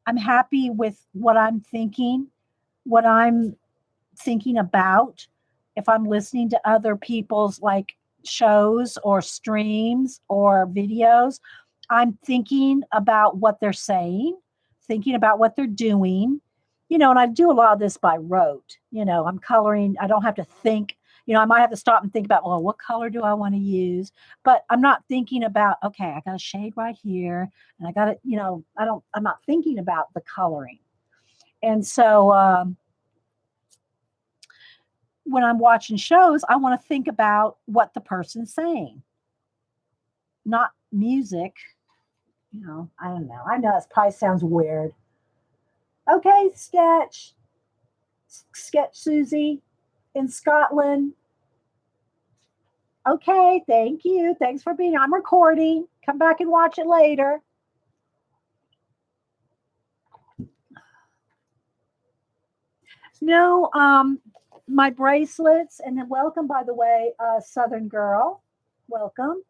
I'm happy with what I'm thinking, what I'm thinking about. If I'm listening to other people's like shows or streams or videos, I'm thinking about what they're saying, thinking about what they're doing, and I do a lot of this by rote. I'm coloring. I don't have to think. I might have to stop and think about, well, what color do I want to use? But I'm not thinking about, okay, I got a shade right here and I got it, I'm not thinking about the coloring. And so, when I'm watching shows, I want to think about what the person's saying, not music. I don't know. I know it probably sounds weird. Okay, sketch Susie in Scotland. Okay, thank you. Thanks for being. I'm recording. Come back and watch it later. No, my bracelets, and then welcome, by the way, Southern Girl. Welcome.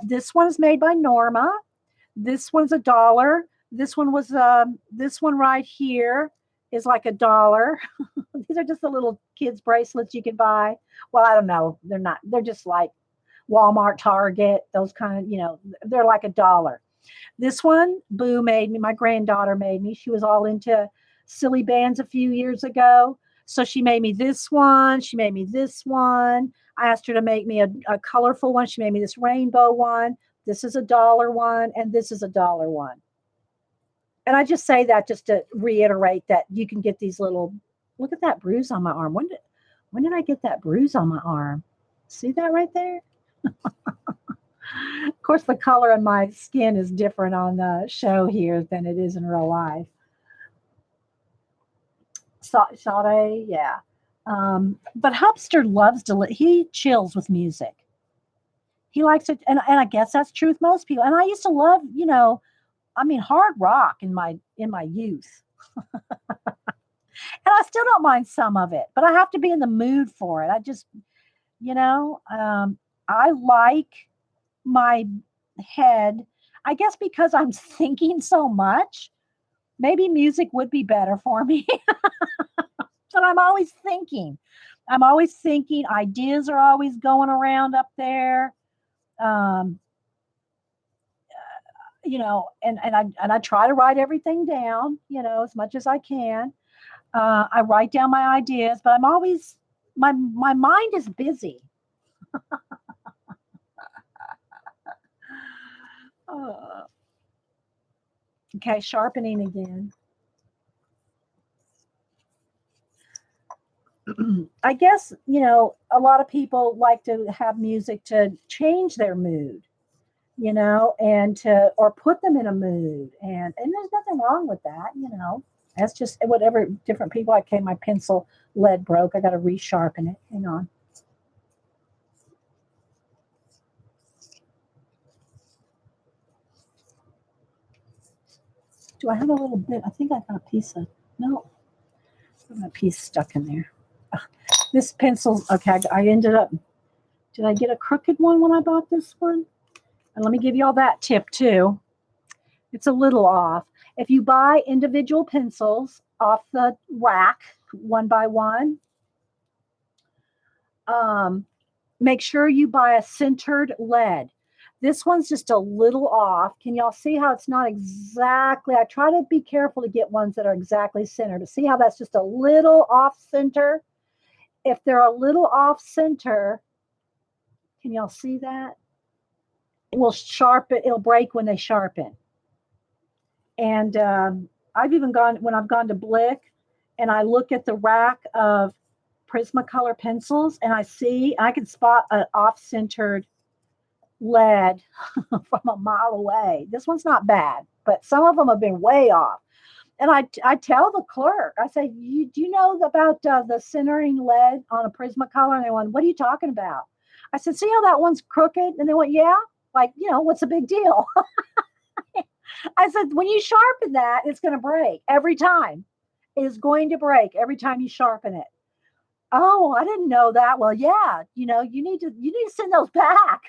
This one's made by Norma. This one's $1. This one right here is like $1. These are just the little kids bracelets you can buy. Well, I don't know. They're not, they're just like Walmart, Target, those kind of, they're like $1. This one, Boo made me, my granddaughter made me. She was all into silly bands a few years ago. So she made me this one. She made me this one. I asked her to make me a colorful one. She made me this rainbow one. This is $1 one, and this is $1 one. And I just say that just to reiterate that you can get these little. Look at that bruise on my arm. When did I get that bruise on my arm? See that right there? Of course, the color of my skin is different on the show here than it is in real life. Sade, yeah. But Hubster loves he chills with music. He likes it, and I guess that's true with most people. And I used to love, hard rock in my youth. And I still don't mind some of it, but I have to be in the mood for it. I just, I like my head. I guess because I'm thinking so much, maybe music would be better for me. But I'm always thinking. I'm always thinking. Ideas are always going around up there. Um, and I try to write everything down, as much as I can. I write down my ideas, but I'm always my mind is busy. uh, okay, sharpening again. I guess a lot of people like to have music to change their mood, and to or put them in a mood, and there's nothing wrong with that. That's just whatever different people. Okay, my pencil lead broke. I got to resharpen it. Hang on. Do I have a little bit? I think I got a piece of no. I got a piece stuck in there. Ugh. This pencil's okay. I ended up Did I get a crooked one when I bought this one? And let me give you all that tip too. It's a little off. If you buy individual pencils off the rack, one by one, make sure you buy a centered lead. This one's just a little off. Can y'all see how it's not exactly? I try to be careful to get ones that are exactly centered. To see how that's just a little off center? If they're a little off center, can y'all see that? It will sharpen, it'll break when they sharpen. And I've even gone, when I've gone to Blick and I look at the rack of Prismacolor pencils and I can spot an off-centered lead from a mile away. This one's not bad, but some of them have been way off. And I tell the clerk, I say, do you know about the centering lead on a Prismacolor? And they went, what are you talking about? I said, see how that one's crooked? And they went, yeah, like, what's the big deal? I said, when you sharpen that, it's going to break every time. It is going to break every time you sharpen it. Oh, I didn't know that. Well, yeah, you need to send those back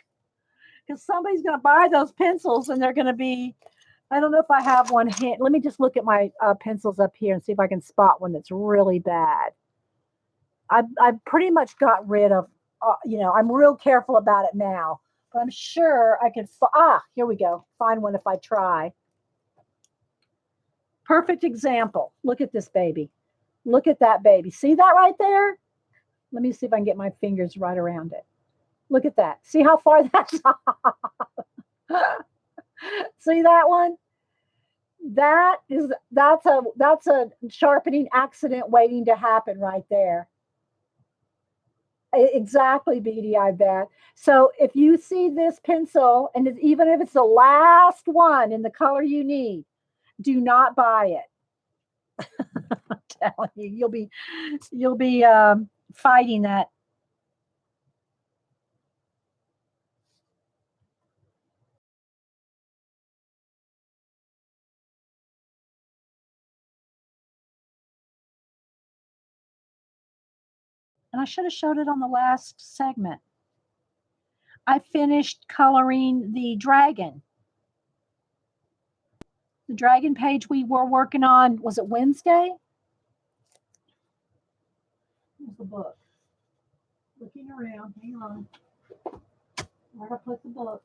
because somebody's going to buy those pencils and they're going to be, I don't know if I have one hit. Let me just look at my pencils up here and see if I can spot one that's really bad. I've pretty much got rid of, I'm real careful about it now, but I'm sure I can, here we go. Find one if I try. Perfect example. Look at this baby. Look at that baby. See that right there? Let me see if I can get my fingers right around it. Look at that. See how far that's off? See that one? That's a sharpening accident waiting to happen right there. Exactly, Beatty, I bet. So if you see this pencil, and even if it's the last one in the color you need, do not buy it. I'm telling you, you'll be fighting that. And I should have showed it on the last segment. I finished coloring the dragon. The dragon page we were working on, was it Wednesday? Here's the book. Looking around, hang on. Where'd I put the book?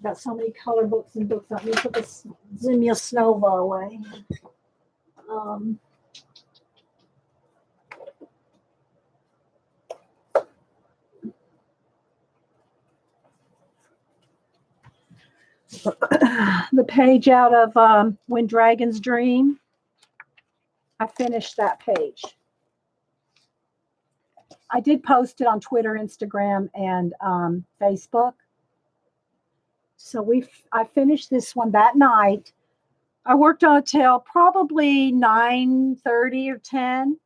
Got so many color books and books. Let me put this Zinnia Snova away. The page out of When Dragons Dream. I finished that page. I did post it on Twitter, Instagram, and Facebook. So I finished this one that night. I worked on it till probably 9:30 or 10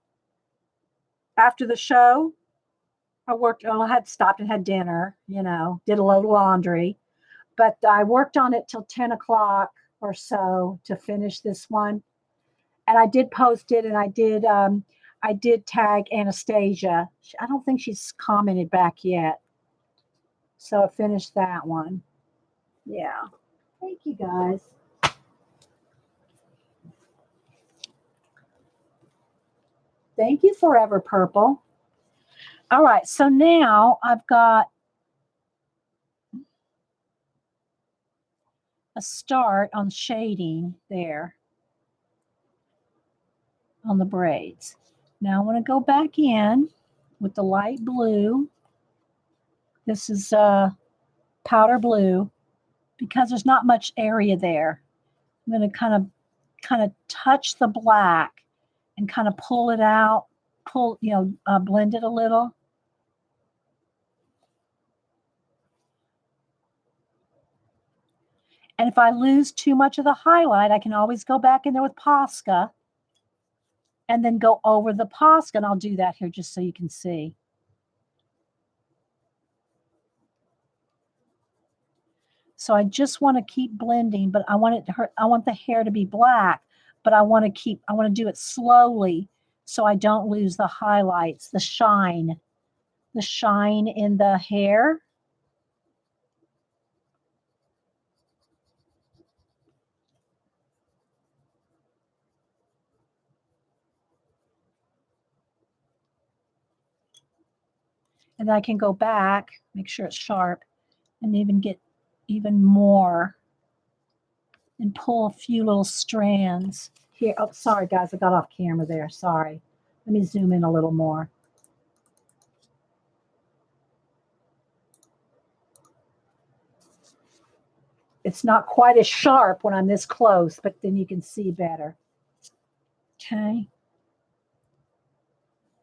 after the show. I had stopped and had dinner, did a load of laundry. But I worked on it till 10 o'clock or so to finish this one. And I did post it, and I did tag Anastasia. I don't think she's commented back yet. So I finished that one. Yeah. Thank you, guys. Thank you, Forever Purple. All right, so now I've got a start on shading there on the braids. Now I want to go back in with the light blue. This is powder blue because there's not much area there. I'm going to kind of touch the black and kind of pull it out, blend it a little. And if I lose too much of the highlight, I can always go back in there with Posca and then go over the Posca. And I'll do that here just so you can see. So I just want to keep blending, but I want the hair to be black, but I want to do it slowly so I don't lose the highlights, the shine. the shine in the hair. And I can go back, make sure it's sharp, and even get even more and pull a few little strands here. Oh, sorry, guys, I got off camera there. Sorry. Let me zoom in a little more. It's not quite as sharp when I'm this close, but then you can see better. Okay.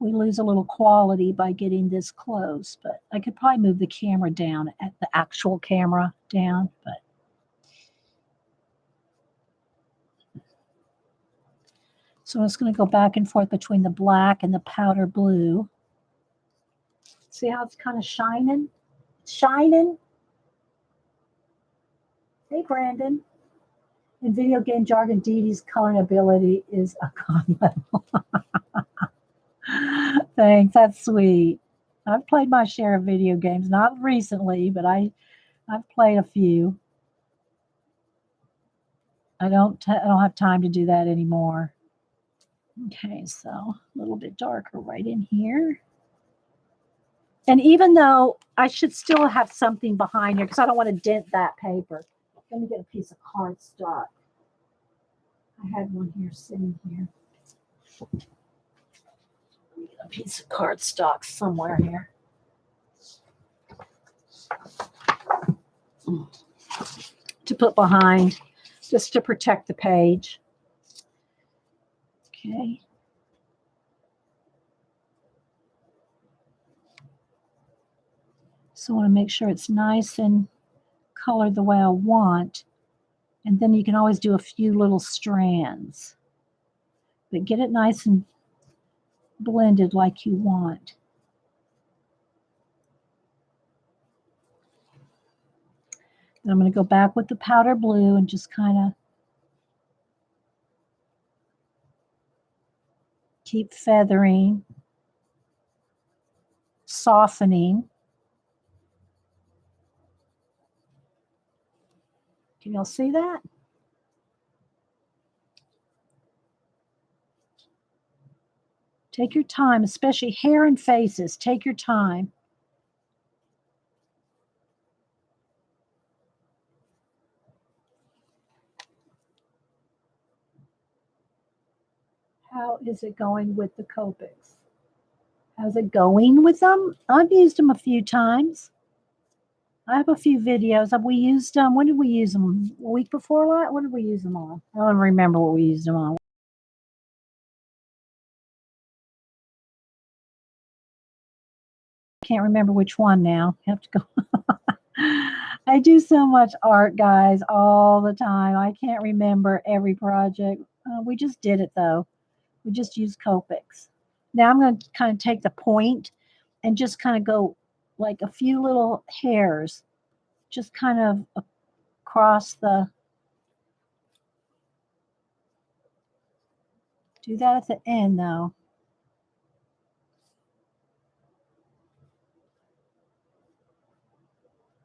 We lose a little quality by getting this close, but I could probably move the camera down, at the actual camera down, but so I'm just going to go back and forth between the black and the powder blue. See how it's kind of shining? It's shining. Hey, Brandon. In video game jargon, Dee Dee's coloring ability is a con level. Thanks, that's sweet. I've played my share of video games, not recently, but I've played a few. I don't have time to do that anymore. Okay, so a little bit darker right in here. And even though I should still have something behind here because I don't want to dent that paper. Let me get a piece of cardstock. I had one here sitting here. A piece of cardstock somewhere here. To put behind, just to protect the page. Okay. So I want to make sure it's nice and colored the way I want. And then you can always do a few little strands. But get it nice and blended like you want. Then I'm going to go back with the powder blue and just kind of keep feathering, softening. Can y'all see that? Take your time, especially hair and faces. Take your time. How is it going with the Copics? How's it going with them? I've used them a few times. I have a few videos. Have we used them? When did we use them? A week before that? When did we use them on? I don't remember what we used them on. I can't remember which one now. I have to go. I do so much art, guys, all the time. I can't remember every project. We just did it, though. We just used Copics. Now I'm going to kind of take the point and just kind of go like a few little hairs, just kind of across the, do that at the end, though.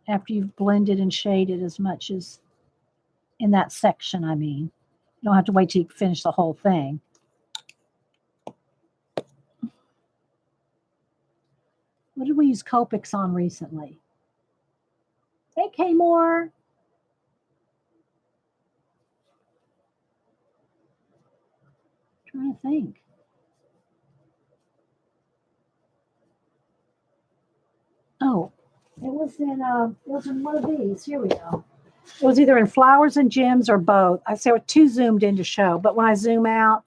After you've blended and shaded as much as in that section, I mean. You don't have to wait till you finish the whole thing. What did we use Copics on recently? Hey, K-More. Trying to think. Oh, it was in one of these. Here we go. It was either in Flowers and Gems or both. I say with too zoomed in to show, but when I zoom out,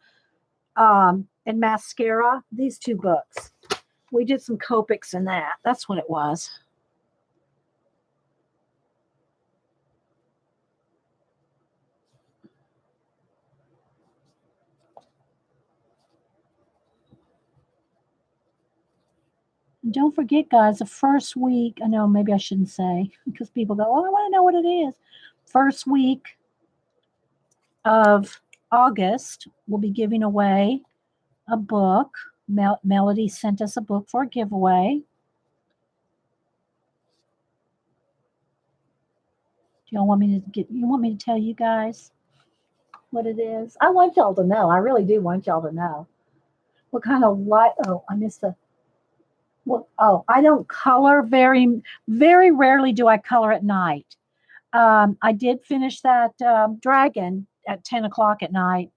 in Mascara, these two books. We did some Copics in that. That's what it was. And don't forget, guys, the first week, I know maybe I shouldn't say because people go, oh, I want to know what it is. First week of August, we'll be giving away a book. Melody sent us a book for a giveaway. y'all want me to you want me to tell you guys what it is? I want y'all to know. I really do want y'all to know. What kind of light? Oh, I missed the. Well, oh, I don't color very rarely do I color at night. I did finish that dragon at 10 o'clock at night,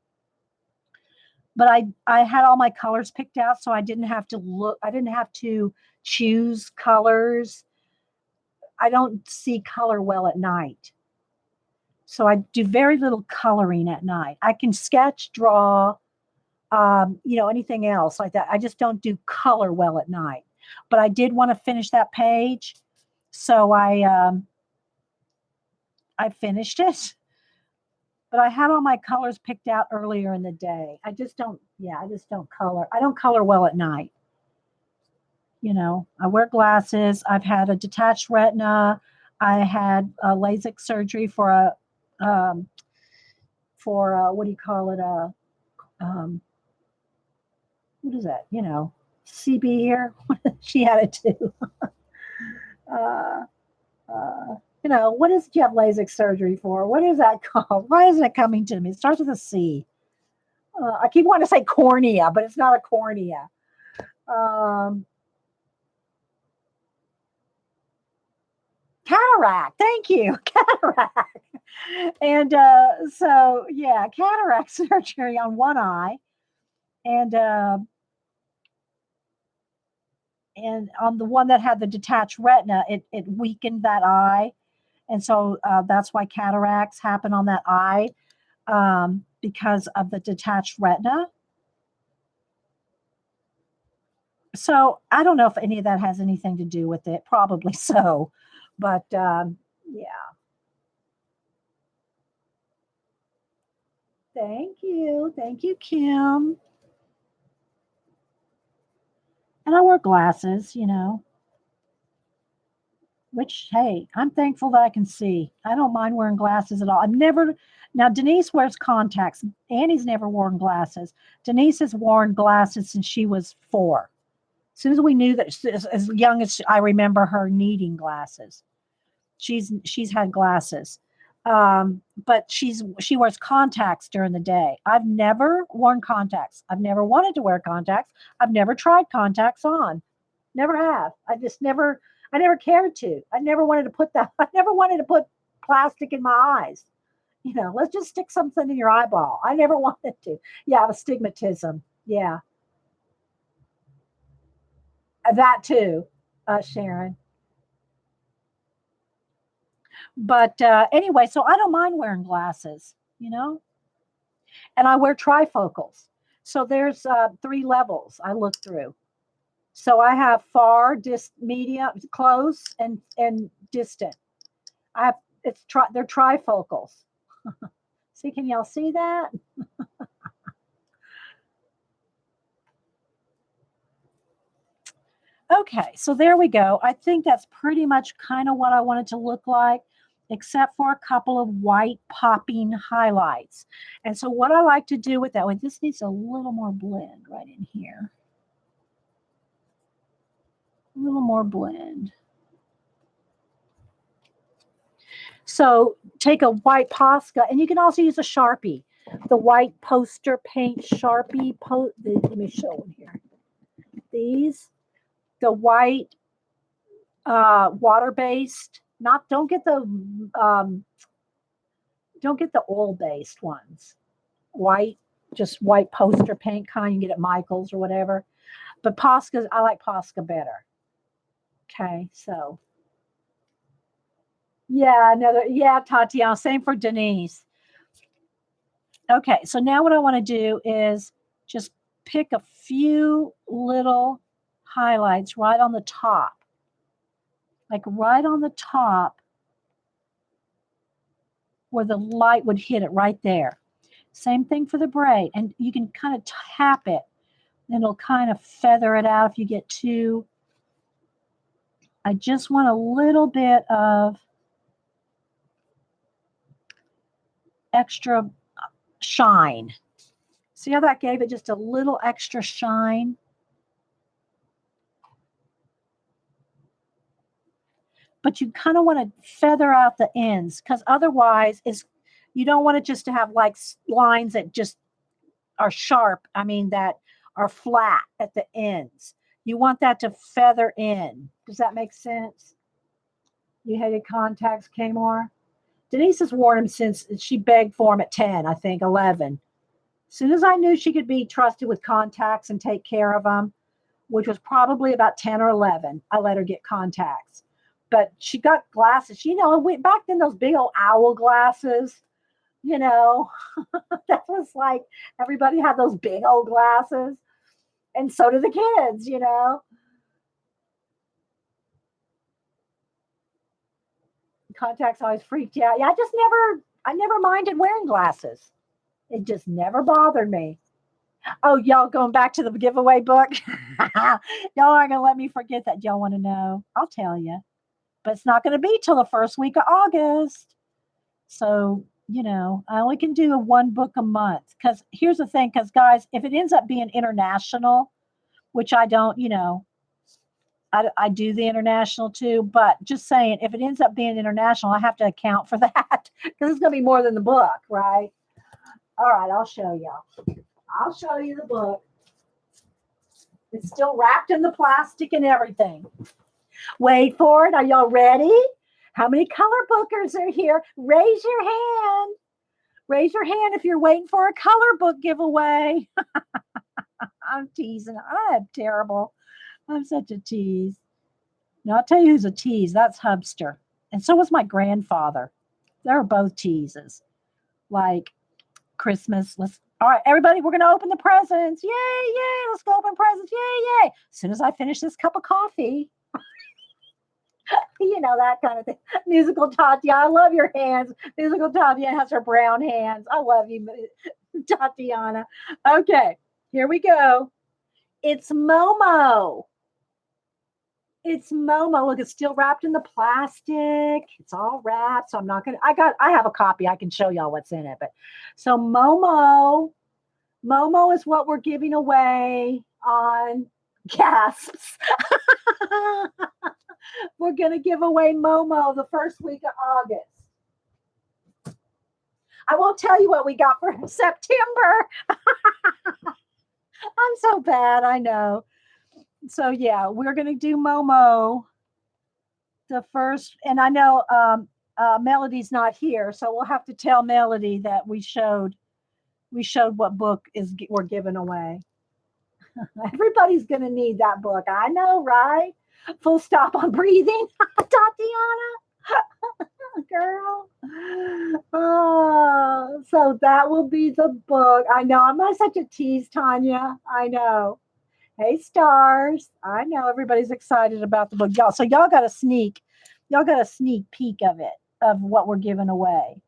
but I had all my colors picked out, so I didn't have to look. I didn't have to choose colors. I don't see color well at night, so I do very little coloring at night. I can sketch, draw, anything else like that. I just don't do color well at night. But I did want to finish that page, so I finished it. But I had all my colors picked out earlier in the day. I just don't. Yeah, I just don't color. I don't color well at night. I wear glasses. I've had a detached retina. I had a LASIK surgery um, for what do you call it? Um, what is that? CB here. She had it too. uh, what is it you have LASIK surgery for? What is that called? Why isn't it coming to me? It starts with a C. I keep wanting to say cornea, but it's not a cornea. Um, Cataract. Thank you. Cataract. And so, yeah, cataract surgery on one eye. And and on the one that had the detached retina, it weakened that eye. And so that's why cataracts happen on that eye, because of the detached retina. So I don't know if any of that has anything to do with it. Probably so. But yeah, thank you. Thank you, Kim. And I wear glasses, which, hey, I'm thankful that I can see. I don't mind wearing glasses at all. Now Denise wears contacts. Annie's never worn glasses. Denise has worn glasses since she was 4. As soon as we knew that, as young as I remember her needing glasses, she's had glasses. But she wears contacts during the day. I've never worn contacts. I've never wanted to wear contacts. I've never tried contacts on. Never have. I never cared to. I never wanted to put that. I never wanted to put plastic in my eyes. Let's just stick something in your eyeball. I never wanted to. Yeah, astigmatism. Yeah, that too, Sharon. But anyway, so I don't mind wearing glasses, and I wear trifocals. So there's 3 levels I look through. So I have far, medium, close, and distant. I have they're trifocals. See, can y'all see that? Okay, so there we go. I think that's pretty much kind of what I wanted to look like, except for a couple of white popping highlights. And so what I like to do with that, this needs a little more blend right in here. A little more blend. So take a white Posca, and you can also use a Sharpie. The white poster paint Sharpie. Let me show them here. The white water based. Not um, don't get the oil based ones. White, just white poster paint kind. You can get at Michael's or whatever. But Posca, I like Posca better. Okay, so yeah, Tatiana. Same for Denise. Okay, so now what I want to do is just pick a few little highlights right on the top. Like right on the top where the light would hit it right there. Same thing for the braid. And you can kind of tap it, and it'll kind of feather it out if you get too. I just want a little bit of extra shine. See how that gave it just a little extra shine? but you kind of want to feather out the ends because otherwise you don't want it just to have like lines that just are sharp. I mean, that are flat at the ends. You want that to feather in. Does that make sense? You hated contacts, Kmore? Denise has worn them since she begged for them at 10, I think, 11. As soon as I knew she could be trusted with contacts and take care of them, which was probably about 10 or 11, I let her get contacts. But she got glasses. Back then, those big old owl glasses, that was like everybody had those big old glasses. And so do the kids. Contacts always freaked you out. Yeah, I never minded wearing glasses. It just never bothered me. Oh, y'all going back to the giveaway book? Y'all aren't going to let me forget that. Y'all want to know? I'll tell you. But it's not going to be till the first week of August. So, I only can do one book a month. Because here's the thing, guys, if it ends up being international, which I don't, I do the international too, but just saying, if it ends up being international, I have to account for that because it's going to be more than the book, right? All right, I'll show y'all. I'll show you the book. It's still wrapped in the plastic and everything. Wait for it. Are y'all ready? How many color bookers are here? Raise your hand. Raise your hand if you're waiting for a color book giveaway. I'm teasing. I'm terrible. I'm such a tease. Now, I'll tell you who's a tease. That's Hubster. And so was my grandfather. They were both teases. Like Christmas. All right, everybody, we're going to open the presents. Yay, yay. Let's go open presents. Yay, yay. As soon as I finish this cup of coffee, that kind of thing. Musical Tatiana, I love your hands. Musical Tatiana has her brown hands. I love you, Tatiana. Okay, here we go. It's Momo. It's Momo. Look, it's still wrapped in the plastic. It's all wrapped. So I'm not going to, I have a copy. I can show y'all what's in it. But so Momo is what we're giving away on gasps. We're going to give away Momo the first week of August. I won't tell you what we got for September. I'm so bad. I know. So yeah, we're going to do Momo the first, and I know Melody's not here, so we'll have to tell Melody that we showed what book we're giving away. Everybody's going to need that book. I know, right? Full stop on breathing, Tatiana. Girl. Oh, so that will be the book. I know. I'm not such a tease, Tanya. I know. Hey, stars. I know everybody's excited about the book. So y'all got a sneak peek of it, of what we're giving away.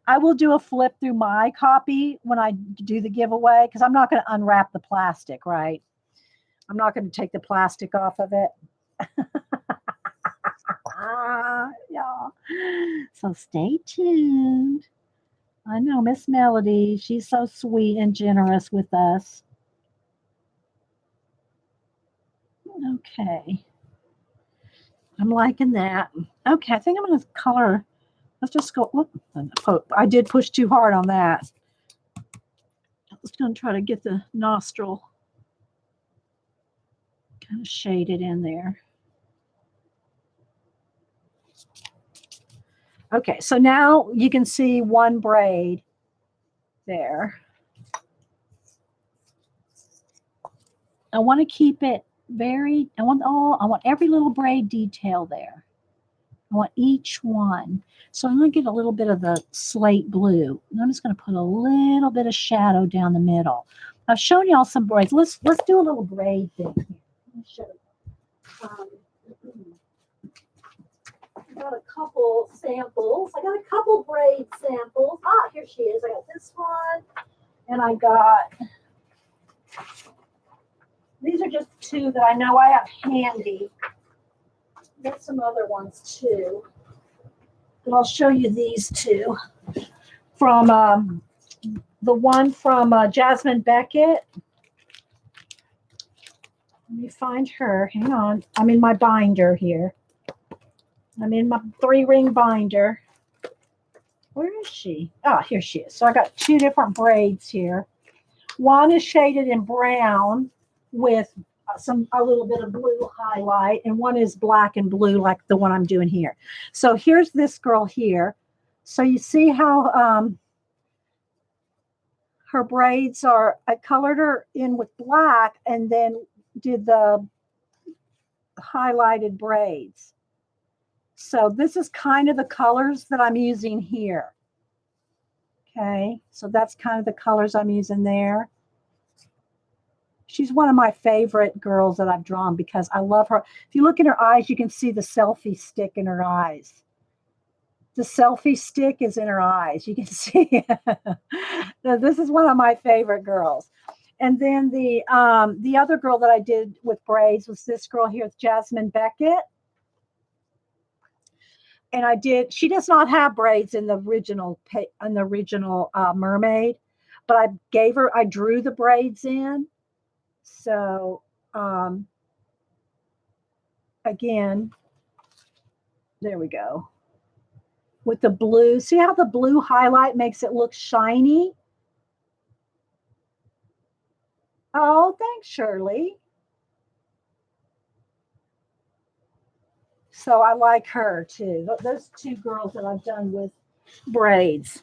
I will do a flip through my copy when I do the giveaway because I'm not going to unwrap the plastic, right? I'm not going to take the plastic off of it. Yeah. So stay tuned. I know Miss Melody, she's so sweet and generous with us. Okay. I'm liking that. Okay, I think I'm going to color. Let's just go. Look, I did push too hard on that. I was going to try to get the nostril kind of shaded in there. Okay, so now you can see one braid there. I want to keep it I want every little braid detail there. I want each one. So I'm going to get a little bit of the slate blue. And I'm just going to put a little bit of shadow down the middle. I've shown y'all some braids. Let's do a little braid thing here. Let me show you. I got a couple samples. I got a couple braid samples. Ah, here she is. I got this one. And I got, these are just two that I know I have handy. Got some other ones too. But I'll show you these two. From the one from Jasmine Beckett. Let me find her. Hang on. I'm in my binder here. I'm in my 3-ring binder. Where is she? Oh, here she is. So I got 2 different braids here. One is shaded in brown with a little bit of blue highlight, and one is black and blue like the one I'm doing here. So here's this girl here. So you see how her braids are, I colored her in with black and then did the highlighted braids. So this is kind of the colors that I'm using here. Okay, so that's kind of the colors I'm using there. She's one of my favorite girls that I've drawn because I love her. If you look in her eyes, you can see the selfie stick in her eyes. The selfie stick is in her eyes. You can see. This is one of my favorite girls. And then the other girl that I did with braids was this girl here, Jasmine Beckett. And she does not have braids in the original mermaid, but I drew the braids in. So again, there we go. With the blue, see how the blue highlight makes it look shiny? Oh, thanks, Shirley. So I like her too. Those 2 girls that I've done with braids.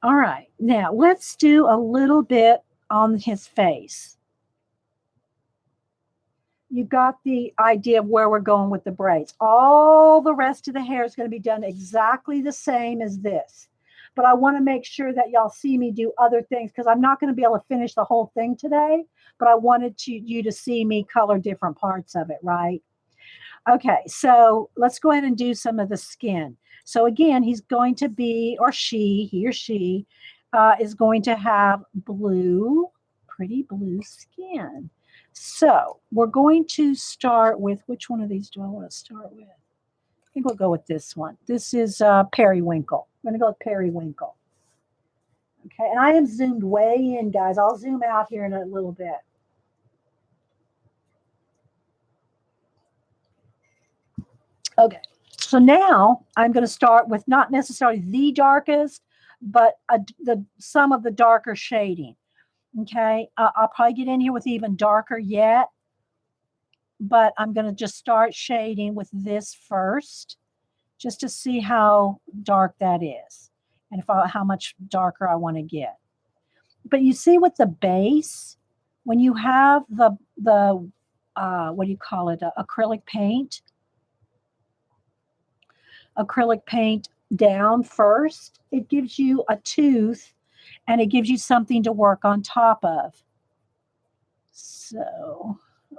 All right, now let's do a little bit on his face. You got the idea of where we're going with the braids. All the rest of the hair is going to be done exactly the same as this. But I want to make sure that y'all see me do other things because I'm not going to be able to finish the whole thing today. But I wanted you to see me color different parts of it, right? Okay, so let's go ahead and do some of the skin. So again, he's going to be, he or she is going to have pretty blue skin. So we're going to start with, which one of these do I want to start with? I think we'll go with this one. This is Periwinkle. I'm going to go with Periwinkle. Okay, and I am zoomed way in, guys. I'll zoom out here in a little bit. Okay, so now I'm going to start with not necessarily the darkest, but some of the darker shading. Okay, I'll probably get in here with even darker yet, but I'm going to just start shading with this first, just to see how dark that is, and how much darker I want to get. But you see with the base, when you have the what do you call it, acrylic paint down first, it gives you a tooth and it gives you something to work on top of. So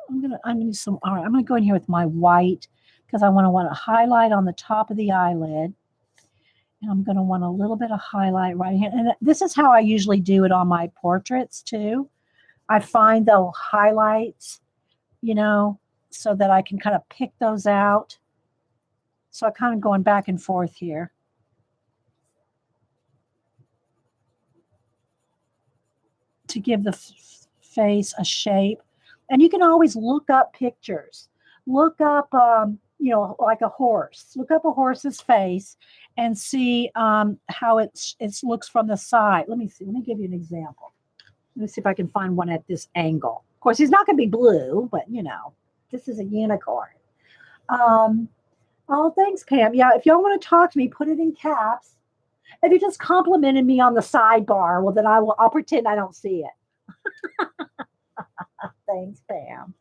I'm gonna go in here with my white because I want to highlight on the top of the eyelid. And I'm going to want a little bit of highlight right here. And this is how I usually do it on my portraits too. I find the highlights, so that I can kind of pick those out. So I'm kind of going back and forth here. To give the face a shape. And you can always look up pictures. Look up, like a horse. Look up a horse's face and see how it looks from the side. Let me see. Let me give you an example. Let me see if I can find one at this angle. Of course, he's not going to be blue, but this is a unicorn. Oh, thanks, Pam. Yeah, if y'all want to talk to me, put it in caps. If you just complimented me on the sidebar, well, then I'll pretend I don't see it. Thanks, Pam.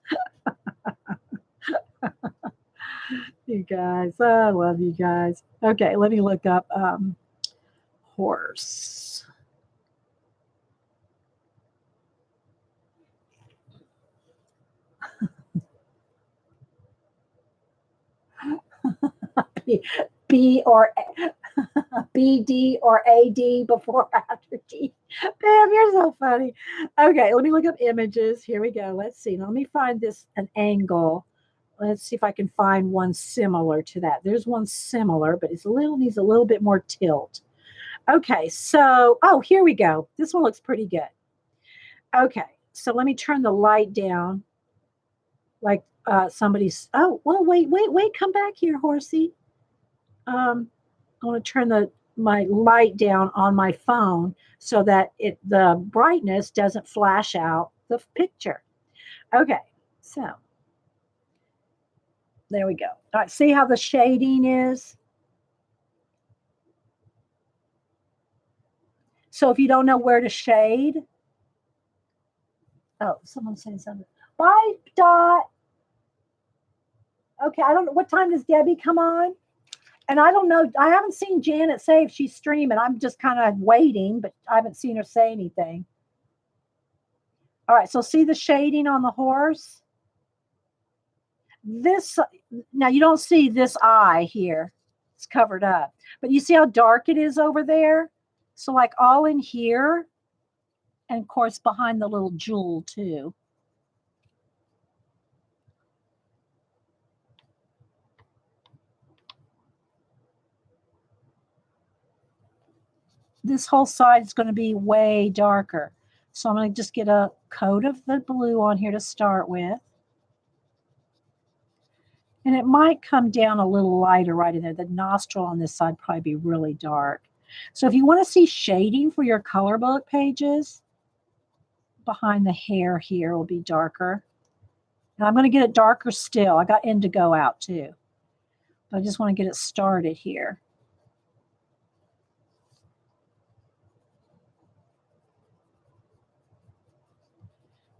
You guys, I love you guys. Okay, let me look up horse. B or BD or AD before or after D. Bam, you're so funny. Okay, let me look up images. Here we go. Let's see. Let me find an angle. Let's see if I can find one similar to that. There's one similar, but needs a little bit more tilt. Okay, so, here we go. This one looks pretty good. Okay, so let me turn the light down, like somebody's, oh, well, wait, come back here, horsey. I want to turn my light down on my phone so that the brightness doesn't flash out the picture. Okay, so there we go. All right, see how the shading is? So if you don't know where to shade, oh, someone's saying something. Bye, Dot. Okay, I don't know. What time does Debbie come on? And I don't know. I haven't seen Janet say if she's streaming. I'm just kind of waiting, but I haven't seen her say anything. All right, so see the shading on the horse? This, now you don't see this eye here. It's covered up. But you see how dark it is over there? So like all in here, and of course behind the little jewel too. This whole side is going to be way darker. So I'm going to just get a coat of the blue on here to start with. And it might come down a little lighter right in there. The nostril on this side probably be really dark. So if you want to see shading for your color book pages, behind the hair here will be darker. And I'm going to get it darker still. I got indigo out too. But I just want to get it started here.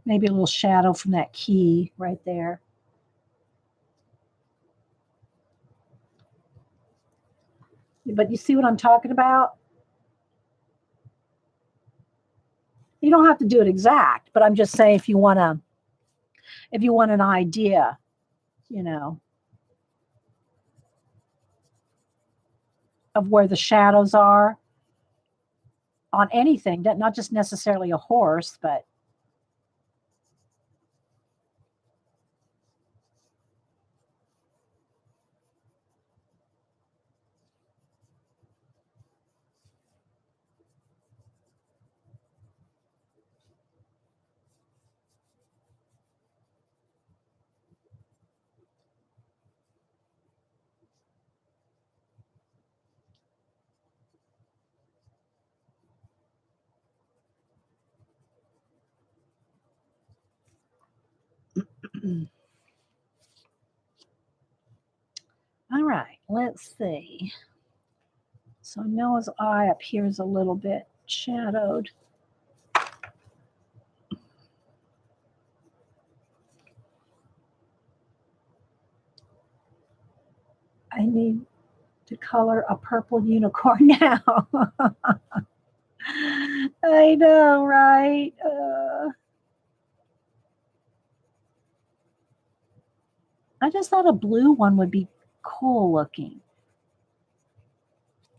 Maybe a little shadow from that key right there. But you see what I'm talking about? You don't have to do it exact, but I'm just saying if you want an idea, you know, of where the shadows are on anything, not just necessarily a horse, but all right, let's see. So Noah's eye up here is a little bit shadowed. I need to color a purple unicorn now. I know, right? I just thought a blue one would be cool looking.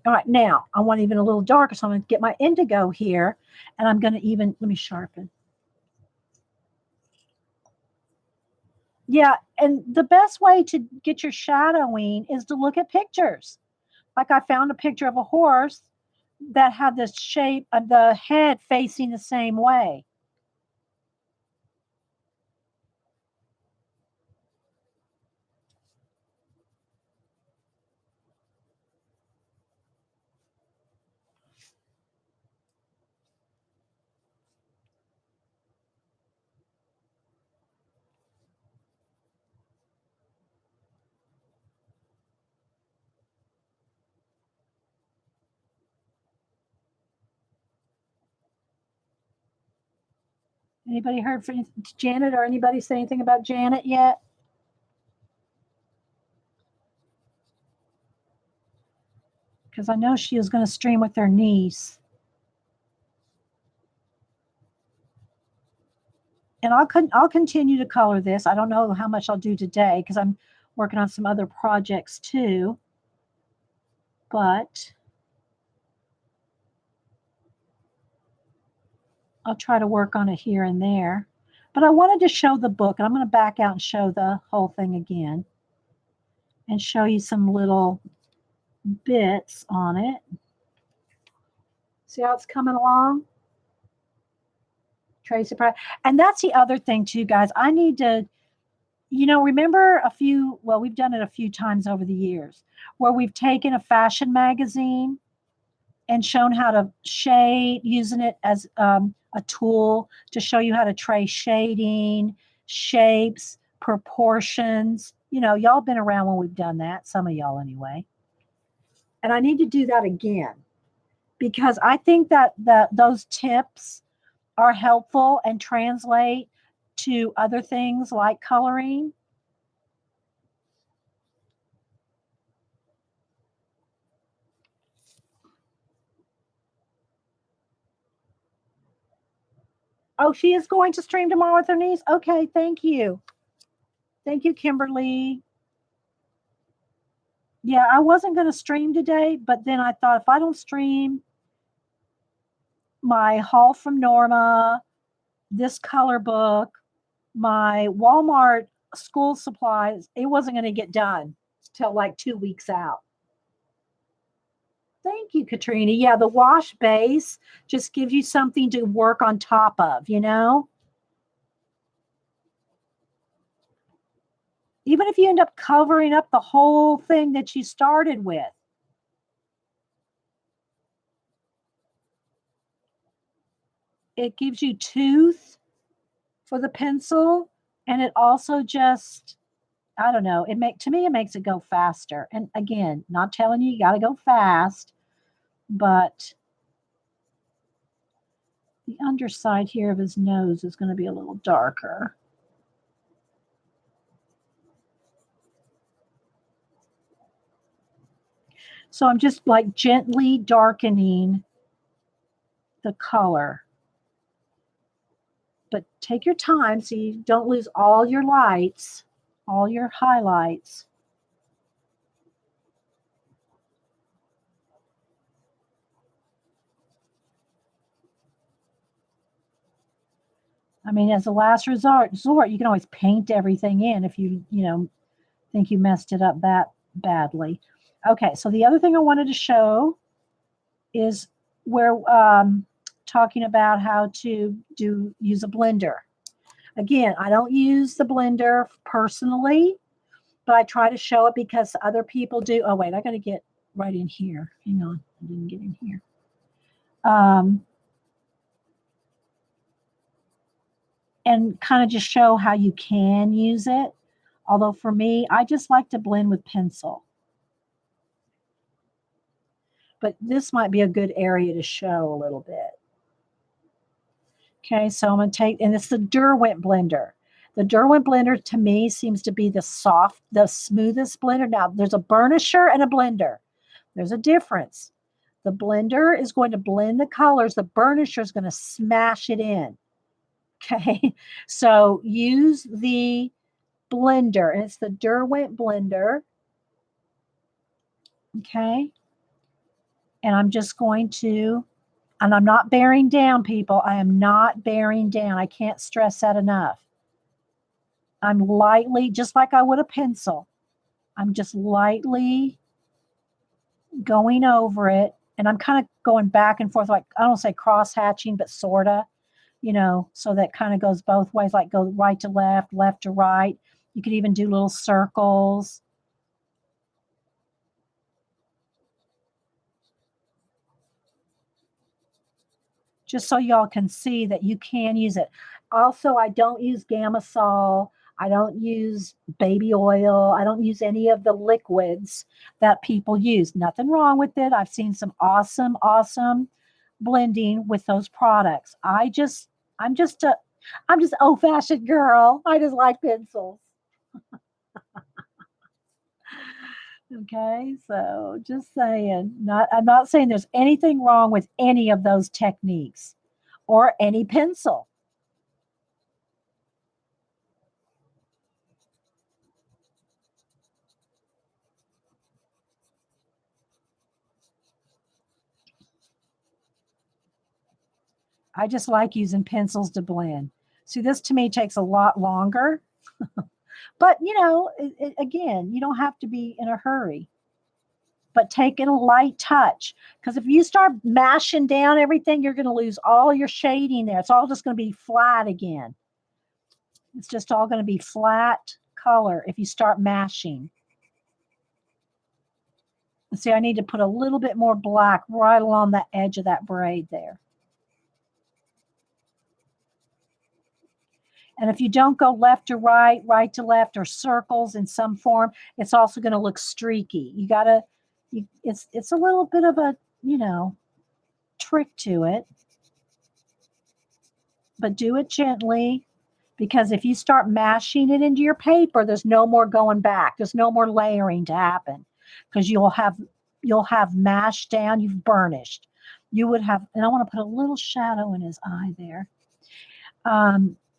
All right, now I want even a little darker, so I'm going to get my indigo here, and I'm going to even, let me sharpen. Yeah, and the best way to get your shadowing is to look at pictures. Like I found a picture of a horse that had the shape of the head facing the same way. Anybody heard from Janet, or anybody say anything about Janet yet? Because I know she was going to stream with her niece. And I'll continue to color this. I don't know how much I'll do today because I'm working on some other projects too. But I'll try to work on it here and there. But I wanted to show the book, and I'm going to back out and show the whole thing again and show you some little bits on it. See how it's coming along? Tracy Pride. And that's the other thing too, guys. I need to, You know, remember well, we've done it a few times over the years, where we've taken a fashion magazine and shown how to shade, using it as a tool to show you how to trace shading, shapes, proportions. You know, y'all been around when we've done that, some of y'all anyway. And I need to do that again because I think that those tips are helpful and translate to other things like coloring. Oh, she is going to stream tomorrow with her niece? Okay, thank you. Thank you, Kimberly. Yeah, I wasn't going to stream today, but then I thought if I don't stream my haul from Norma, this color book, my Walmart school supplies, it wasn't going to get done till like 2 weeks out. Thank you, Katrina. Yeah, the wash base just gives you something to work on top of, you know? Even if you end up covering up the whole thing that you started with. It gives you tooth for the pencil, and it also just, I don't know, to me it makes it go faster. And again, not telling you got to go fast, but the underside here of his nose is going to be a little darker. So I'm just like gently darkening the color. But take your time so you don't lose all your lights, all your highlights. I mean, as a last resort, you can always paint everything in if you think you messed it up that badly. Okay, so the other thing I wanted to show is where talking about how to use a blender. Again, I don't use the blender personally, but I try to show it because other people do. Oh wait, I got to get right in here. Hang on, I didn't get in here. And kind of just show how you can use it. Although for me, I just like to blend with pencil. But this might be a good area to show a little bit. Okay, so I'm going to take, and it's the Derwent Blender. The Derwent Blender to me seems to be the smoothest blender. Now, there's a burnisher and a blender. There's a difference. The blender is going to blend the colors. The burnisher is going to smash it in. Okay, so use the blender, and it's the Derwent Blender. Okay, and I'm just going to, and I'm not bearing down, people. I am not bearing down. I can't stress that enough. I'm lightly, just like I would a pencil, I'm just lightly going over it. And I'm kind of going back and forth, like, I don't say cross hatching, but sort of, so that kind of goes both ways, like go right to left, left to right. You could even do little circles. Just so y'all can see that you can use it. Also, I don't use Gamasol. I don't use baby oil. I don't use any of the liquids that people use. Nothing wrong with it. I've seen some awesome, awesome blending with those products. I'm just old-fashioned girl. I just like pencils. Okay, so just saying, I'm not saying there's anything wrong with any of those techniques or any pencil. I just like using pencils to blend. See, this to me takes a lot longer, but again, you don't have to be in a hurry. But take it a light touch, because if you start mashing down everything, you're going to lose all your shading there. It's all just going to be flat again. It's just all going to be flat color if you start mashing. See, I need to put a little bit more black right along the edge of that braid there. And if you don't go left to right, right to left, or circles in some form, it's also going to look streaky. You got to, it's a little bit of a, trick to it. But do it gently, because if you start mashing it into your paper, there's no more going back. There's no more layering to happen, because you'll have mashed down, you've burnished. You would have, and I want to put a little shadow in his eye there.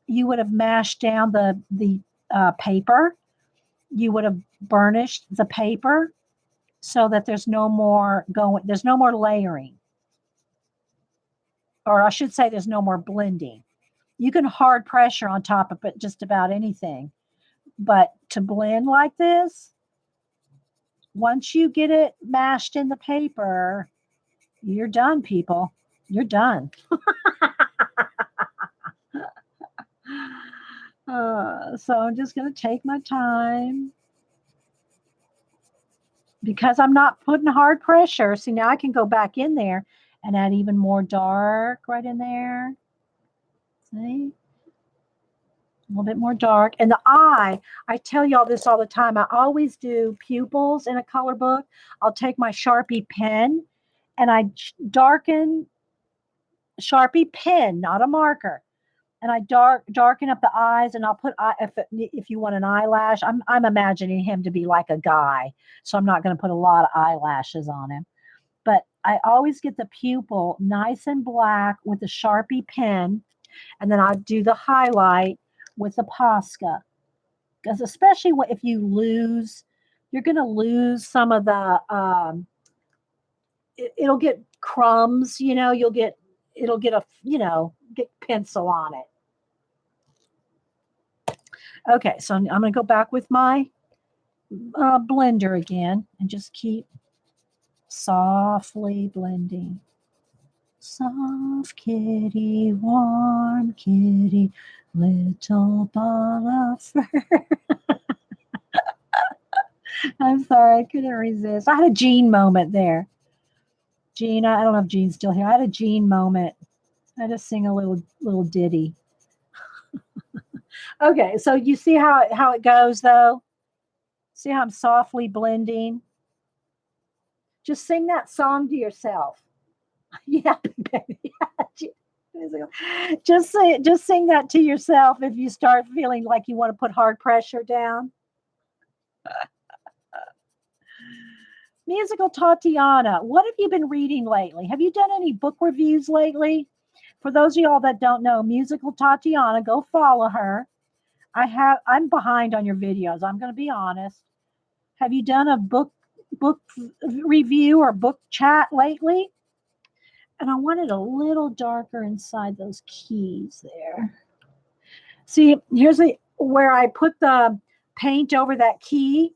You would have mashed down the paper. You would have burnished the paper so that there's no more layering. Or I should say there's no more blending. You can hard pressure on top of it just about anything. But to blend like this, once you get it mashed in the paper, you're done, people. You're done. So I'm just going to take my time. Because I'm not putting hard pressure. See, now I can go back in there and add even more dark right in there. See? A little bit more dark. And the eye, I tell y'all this all the time. I always do pupils in a color book. I'll take my Sharpie pen and I darken, Sharpie pen, not a marker. And I darken up the eyes, and I'll put, if you want an eyelash, I'm imagining him to be like a guy, so I'm not going to put a lot of eyelashes on him. But I always get the pupil nice and black with the Sharpie pen, and then I do the highlight with the Posca. Because especially if you lose, you're going to lose some of the, it'll get crumbs, it'll get get pencil on it. Okay, so I'm going to go back with my blender again and just keep softly blending. Soft kitty, warm kitty, little ball of fur. I'm sorry, I couldn't resist. I had a Jean moment there. Jean, I don't know if Jean's still here. I had a Jean moment. I just sing a little ditty. Okay, so you see how it goes, though? See how I'm softly blending? Just sing that song to yourself. Yeah, baby. Just sing that to yourself if you start feeling like you want to put hard pressure down. Musical Tatiana, what have you been reading lately? Have you done any book reviews lately? For those of y'all that don't know, Musical Tatiana, go follow her. I'm behind on your videos. I'm going to be honest. Have you done a book review or book chat lately? And I want it a little darker inside those keys there. See, here's where I put the paint over that key.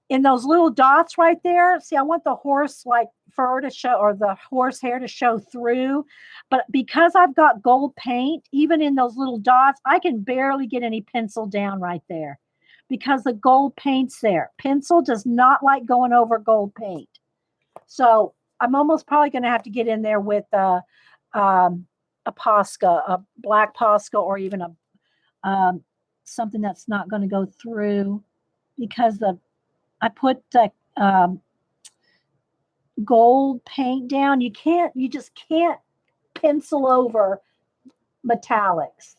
In those little dots right there, see, I want the horse like fur to show, or the horse hair to show through. But because I've got gold paint, even in those little dots, I can barely get any pencil down right there because the gold paint's there. Pencil does not like going over gold paint. So I'm almost probably going to have to get in there with a Posca, a black Posca, or even a something that's not going to go through, because I put the gold paint down. You just can't pencil over metallics.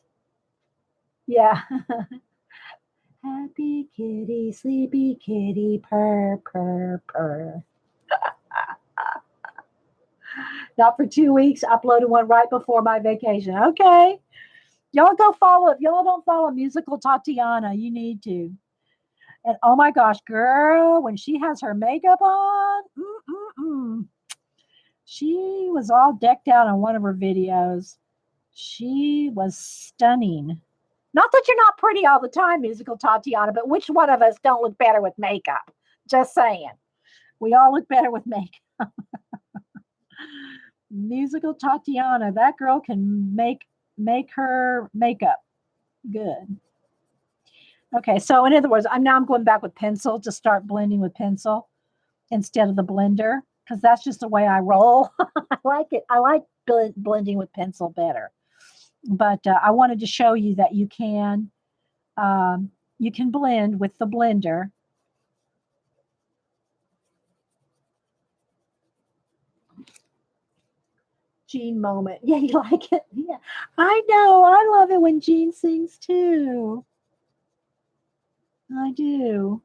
Yeah. Happy kitty, sleepy kitty, purr, purr, purr. Not for 2 weeks. Uploaded one right before my vacation. Okay. Y'all go follow. If y'all don't follow Musical Tatiana, you need to. And oh my gosh, girl, when she has her makeup on, she was all decked out on one of her videos. She was stunning. Not that you're not pretty all the time, Musical Tatiana, but which one of us don't look better with makeup? Just saying. We all look better with makeup. Musical Tatiana, that girl can make her makeup good. Okay, so in other words, I'm going back with pencil to start blending with pencil instead of the blender because that's just the way I roll. I like it. I like blending with pencil better. But I wanted to show you that you can blend with the blender. Jean moment. Yeah, you like it? Yeah. I know. I love it when Jean sings too. I do.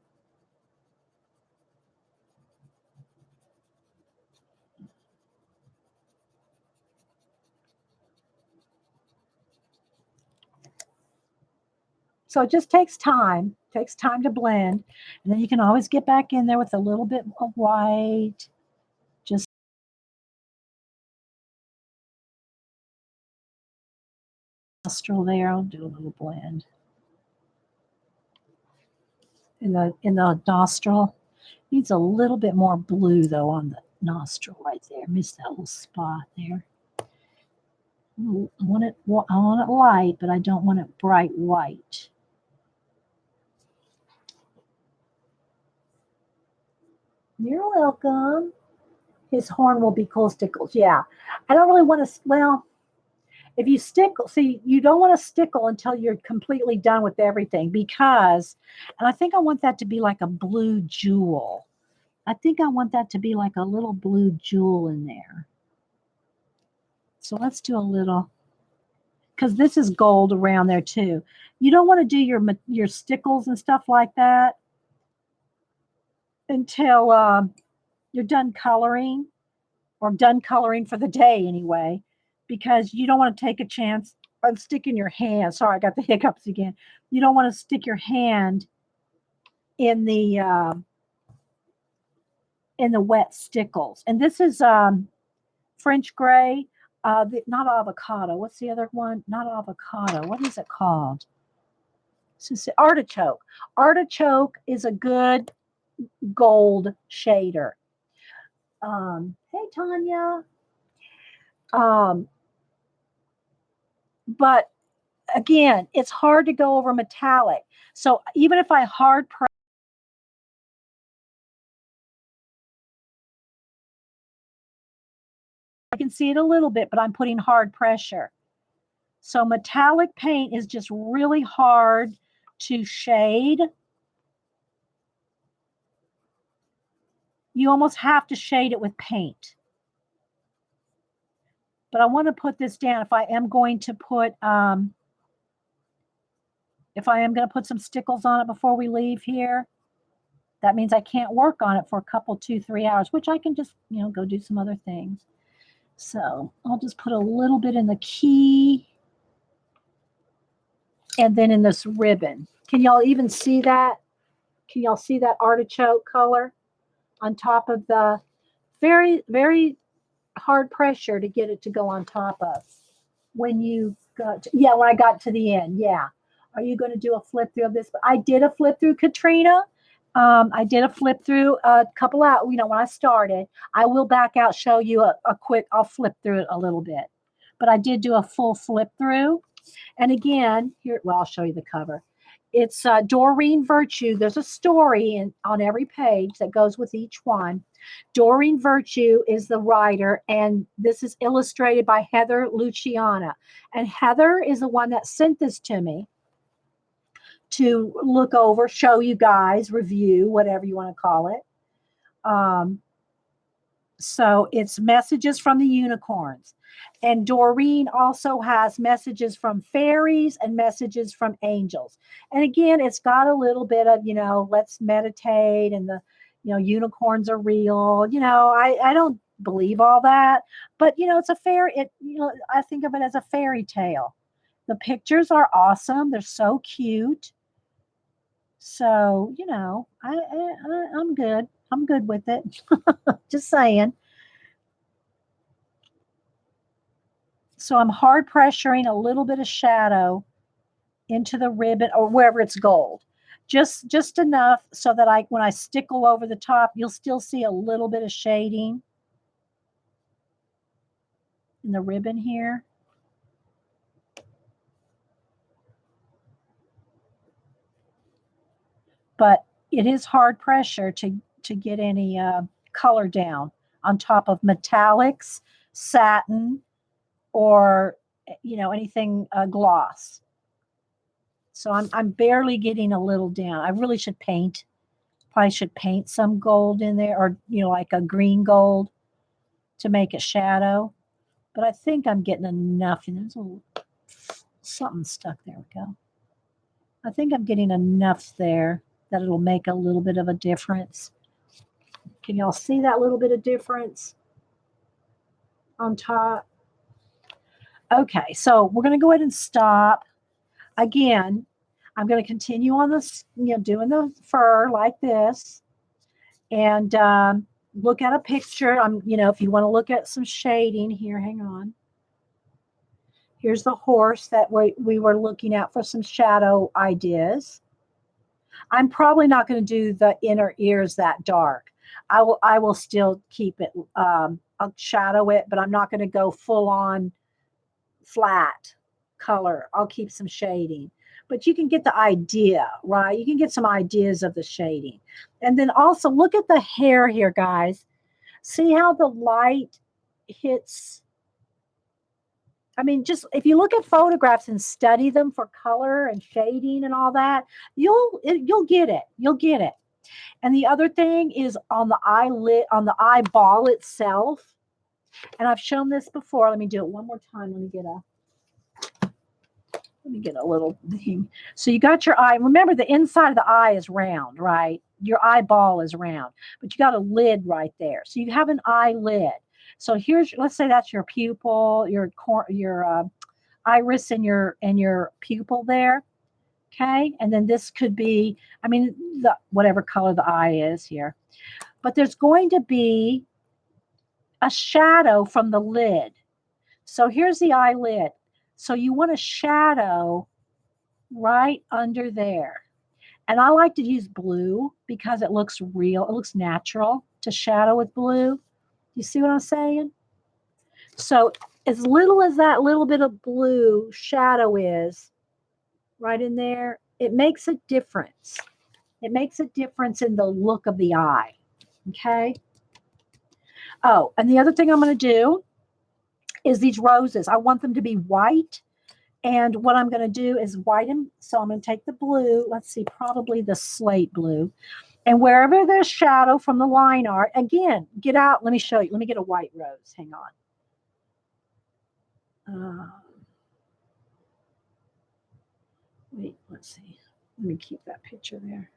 So it just takes time. Takes time to blend. And then you can always get back in there with a little bit of white. Just nostril there. I'll do a little blend. In the nostril. Needs a little bit more blue though on the nostril right there. Missed that little spot there. I want it light, but I don't want it bright white. You're welcome. His horn will be cool, Stickles. Yeah. I don't really want to, well, if you stickle, see, you don't want to stickle until you're completely done with everything because, and I think I want that to be like a blue jewel. I think I want that to be like a little blue jewel in there. So let's do a little, because this is gold around there too. You don't want to do your stickles and stuff like that until you're done coloring or done coloring for the day anyway, because you don't want to take a chance on sticking your hand. Sorry, I got the hiccups again. You don't want to stick your hand in the wet stickles. And this is French gray, not avocado. What's the other one? Not avocado. What is it called? This is artichoke. Artichoke is a good gold shader. Hey, Tanya. Um, but again, it's hard to go over metallic. So even if I hard press, I can see it a little bit, but I'm putting hard pressure. So metallic paint is just really hard to shade. You almost have to shade it with paint. But I want to put this down if I am going to put some stickles on it before we leave here. That means I can't work on it for a couple, 2-3 hours, which I can just, go do some other things. So I'll just put a little bit in the key and then in this ribbon. Can y'all even see that? Can y'all see that artichoke color on top of the very, very hard pressure to get it to go on top of? When you when I got to the end, yeah. Are you going to do a flip through of this? I did a flip through, Katrina. I did a flip through a couple out, when I started. I will back out, show you a quick, I'll flip through it a little bit. But I did do a full flip through. And again, here, well, I'll show you the cover. It's Doreen Virtue. There's a story on every page that goes with each one. Doreen Virtue is the writer, and this is illustrated by Heather Luciana. And Heather is the one that sent this to me to look over, show you guys, review, whatever you want to call it. So it's messages from the unicorns. And Doreen also has messages from fairies and messages from angels. And again, it's got a little bit of, let's meditate and the, unicorns are real. I don't believe all that, but it's a I think of it as a fairy tale. The pictures are awesome. They're so cute. So, I'm good. I'm good with it. Just saying. So I'm hard pressuring a little bit of shadow into the ribbon or wherever it's gold. Just enough so that when I stickle over the top, you'll still see a little bit of shading in the ribbon here. but it is hard pressure to get any color down on top of metallics, satin, or anything gloss. So I'm barely getting a little down. I really should paint. Probably should paint some gold in there, or like a green gold to make a shadow. But I think I'm getting enough. And there's a little something stuck. There we go. I think I'm getting enough there that it'll make a little bit of a difference. Can y'all see that little bit of difference on top? Okay, so we're going to go ahead and stop. Again, I'm going to continue on this, doing the fur like this, and look at a picture. If you want to look at some shading here, hang on. Here's the horse that we were looking at for some shadow ideas. I'm probably not going to do the inner ears that dark. I will still keep it, I'll shadow it, but I'm not going to go full on flat color. I'll keep some shading. But you can get the idea, right? You can get some ideas of the shading. And then also look at the hair here, guys. See how the light hits. I mean, just if you look at photographs and study them for color and shading and all that, you'll get it. You'll get it. And the other thing is on the eyelid, on the eyeball itself. And I've shown this before. Let me do it one more time. Let me get a little thing. So you got your eye. Remember, the inside of the eye is round, right? Your eyeball is round, but you got a lid right there. So you have an eyelid. So here's, let's say that's your pupil, your iris, and your pupil there. Okay, and then this could be, whatever color the eye is here. But there's going to be a shadow from the lid. So here's the eyelid. So you want a shadow right under there. And I like to use blue because it looks real. It looks natural to shadow with blue. You see what I'm saying? So as little as that little bit of blue shadow is right in there, it makes a difference. It makes a difference in the look of the eye. Okay? Oh, and the other thing I'm going to do is these roses. I want them to be white. And what I'm going to do is whiten. So I'm going to take the blue. Let's see, probably the slate blue. And wherever there's shadow from the line art, again, get out. Let me show you. Let me get a white rose. Hang on. Wait, let's see. Let me keep that picture there.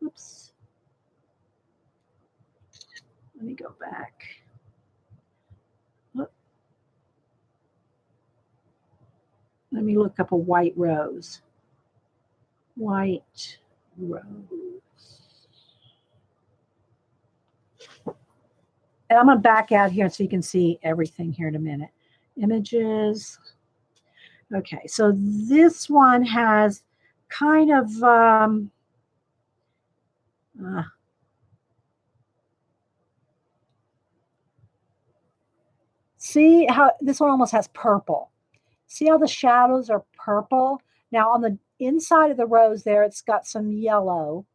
Oops. Let me go back. Let me look up a white rose. White rose. And I'm going to back out here so you can see everything here in a minute. Images. Okay, so this one has kind of see how this one almost has purple. See how the shadows are purple? Now on the inside of the rose there, it's got some yellow.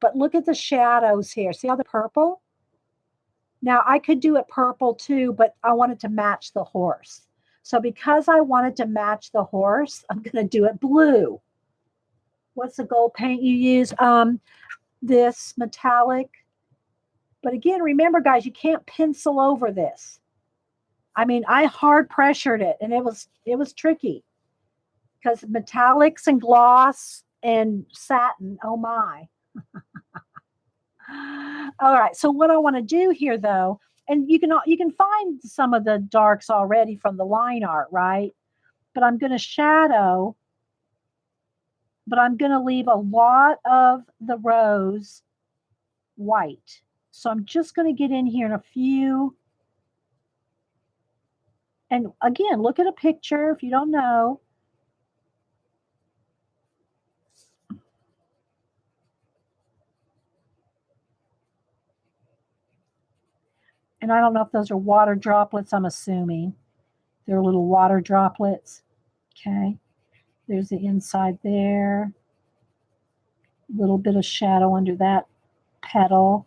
But look at the shadows here. See how the purple? Now I could do it purple too, but I wanted to match the horse. So because I wanted to match the horse, I'm going to do it blue. What's the gold paint you use? This metallic. But again, remember, guys, you can't pencil over this. I mean, I hard pressured it, and it was tricky because metallics and gloss and satin. Oh my! All right. So what I want to do here, though, and you can find some of the darks already from the line art, right? But I'm going to shadow. But I'm going to leave a lot of the rose white. So I'm just going to get in here in a few. And again, look at a picture if you don't know. And I don't know if those are water droplets. I'm assuming they're little water droplets. Okay. There's the inside there. A little bit of shadow under that petal.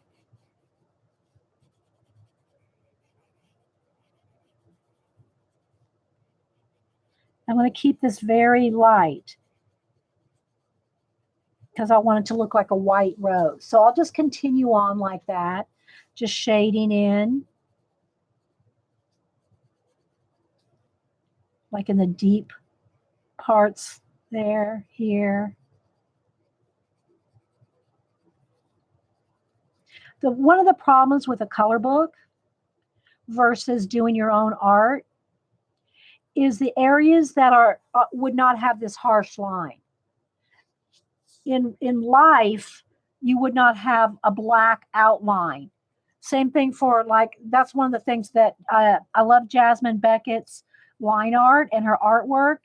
I'm going to keep this very light because I want it to look like a white rose. So I'll just continue on like that, just shading in, like in the deep parts there, here. One of the problems with a color book versus doing your own art is the areas that are would not have this harsh line. In life, you would not have a black outline. Same thing for, like, that's one of the things that I love Jasmine Beckett's line art and her artwork.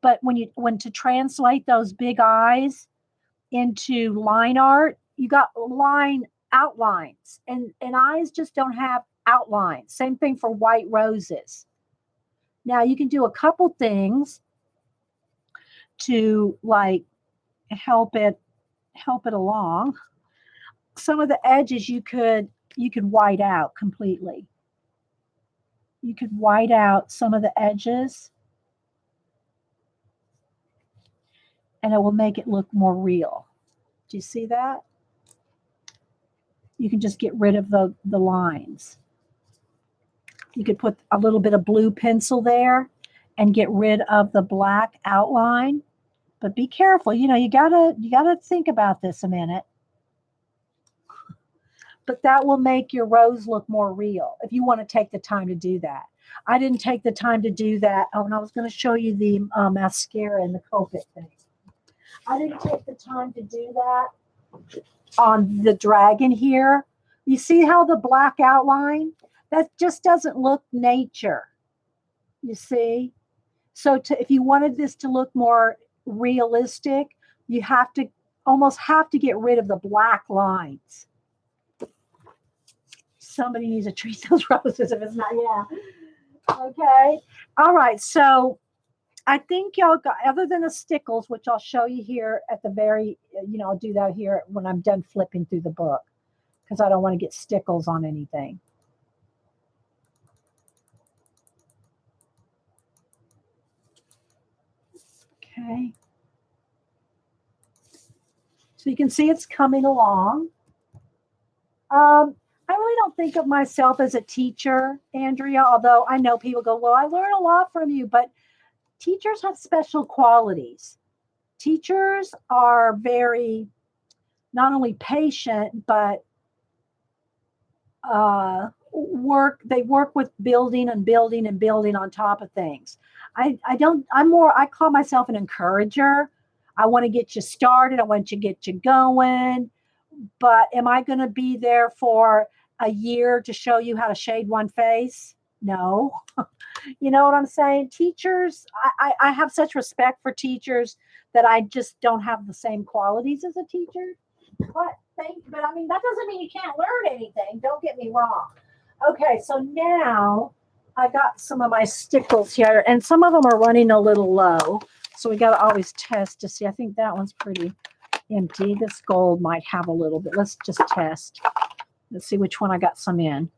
But when to translate those big eyes into line art, you got line outlines, and eyes just don't have outlines. Same thing for white roses. Now you can do a couple things to, like, help it along. Some of the edges you could white out completely. You could white out some of the edges, and it will make it look more real. Do you see that? You can just get rid of the lines. You could put a little bit of blue pencil there and get rid of the black outline. But be careful, you gotta think about this a minute. But that will make your rose look more real if you want to take the time to do that. I didn't take the time to do that. Oh, and I was going to show you the mascara and the Copic thing. I didn't take the time to do that on the dragon here. You see how the black outline? That just doesn't look nature. You see? So if you wanted this to look more realistic, you almost have to get rid of the black lines. Somebody needs to treat those roses if it's not, yeah. Okay. All right. So I think y'all got, other than the Stickles, which I'll show you here at the very, I'll do that here when I'm done flipping through the book because I don't want to get Stickles on anything. Okay. So you can see it's coming along. I really don't think of myself as a teacher, Andrea, although I know people go, well, I learn a lot from you, but teachers have special qualities. Teachers are very, not only patient, but they work with building and building and building on top of things. I call myself an encourager. I want to get you started. I want to get you going. But am I going to be there for a year to show you how to shade one face? No. You know what I'm saying? Teachers, I have such respect for teachers that I just don't have the same qualities as a teacher. But I mean, that doesn't mean you can't learn anything. Don't get me wrong. Okay, so now I got some of my Stickles here, and some of them are running a little low. So we got to always test to see. I think that one's pretty empty. This gold might have a little bit. Let's just test. Let's see which one I got some in.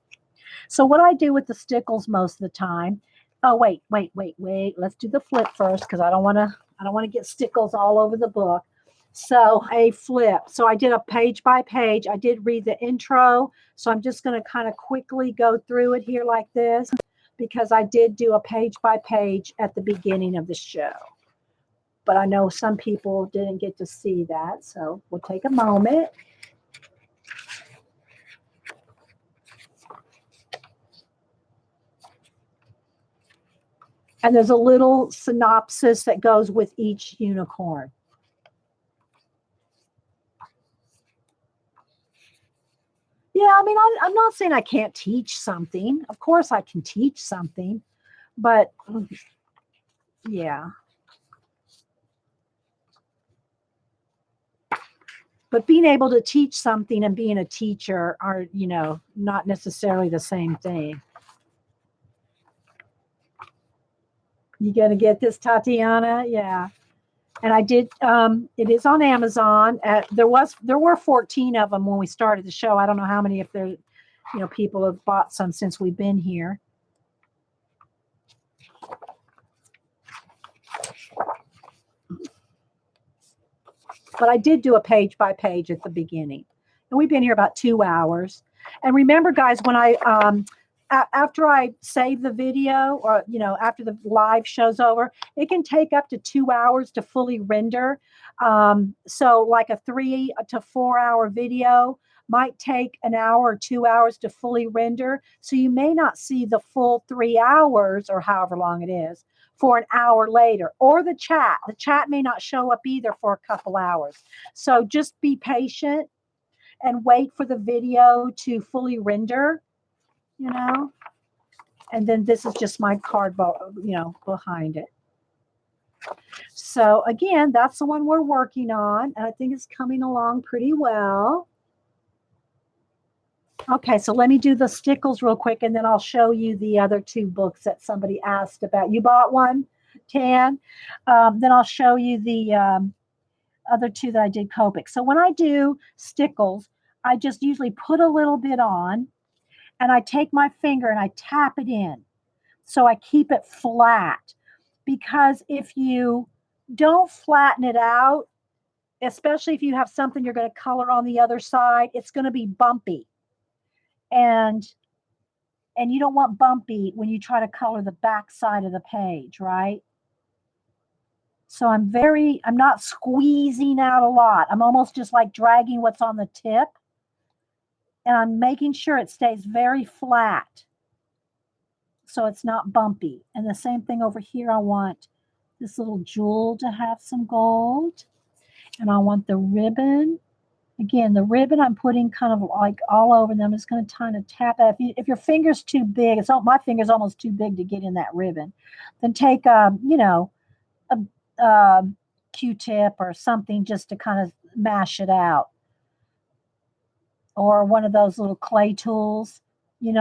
So what I do with the Stickles most of the time. Oh, wait. Let's do the flip first because I don't want to get Stickles all over the book. So a flip. So I did a page by page. I did read the intro. So I'm just going to kind of quickly go through it here like this because I did do a page by page at the beginning of the show. But I know some people didn't get to see that. So we'll take a moment. And there's a little synopsis that goes with each unicorn. Yeah, I mean, I'm not saying I can't teach something. Of course I can teach something. But, yeah. But being able to teach something and being a teacher are, not necessarily the same thing. You going to get this, Tatiana? Yeah. And I did, it is on Amazon. There were 14 of them when we started the show. I don't know how many, if there, people have bought some since we've been here. But I did do a page by page at the beginning. And we've been here about 2 hours. And remember, guys, when after I save the video, or, after the live show's over, it can take up to 2 hours to fully render. So like a 3 to 4 hour video might take an hour or 2 hours to fully render. So you may not see the full 3 hours or however long it is for an hour later, or the chat. The chat may not show up either for a couple hours. So just be patient and wait for the video to fully render, and then this is just my card, behind it. So again, that's the one we're working on, and I think it's coming along pretty well. Okay, so let me do the Stickles real quick, and then I'll show you the other 2 books that somebody asked about. You bought one, Tan? Then I'll show you the other 2 that I did Copic. So when I do Stickles, I just usually put a little bit on, and I take my finger and I tap it in. So I keep it flat, because if you don't flatten it out, especially if you have something you're going to color on the other side, it's going to be bumpy. And you don't want bumpy when you try to color the back side of the page, right? So I'm not squeezing out a lot. I'm almost just like dragging what's on the tip. And I'm making sure it stays very flat, so it's not bumpy. And the same thing over here. I want this little jewel to have some gold. And I want the ribbon. Again, the ribbon I'm putting kind of like all over them. I'm just going to kind of tap it. If your finger's too big, my finger's almost too big to get in that ribbon, then take a Q-tip or something just to kind of mash it out. Or one of those little clay tools, those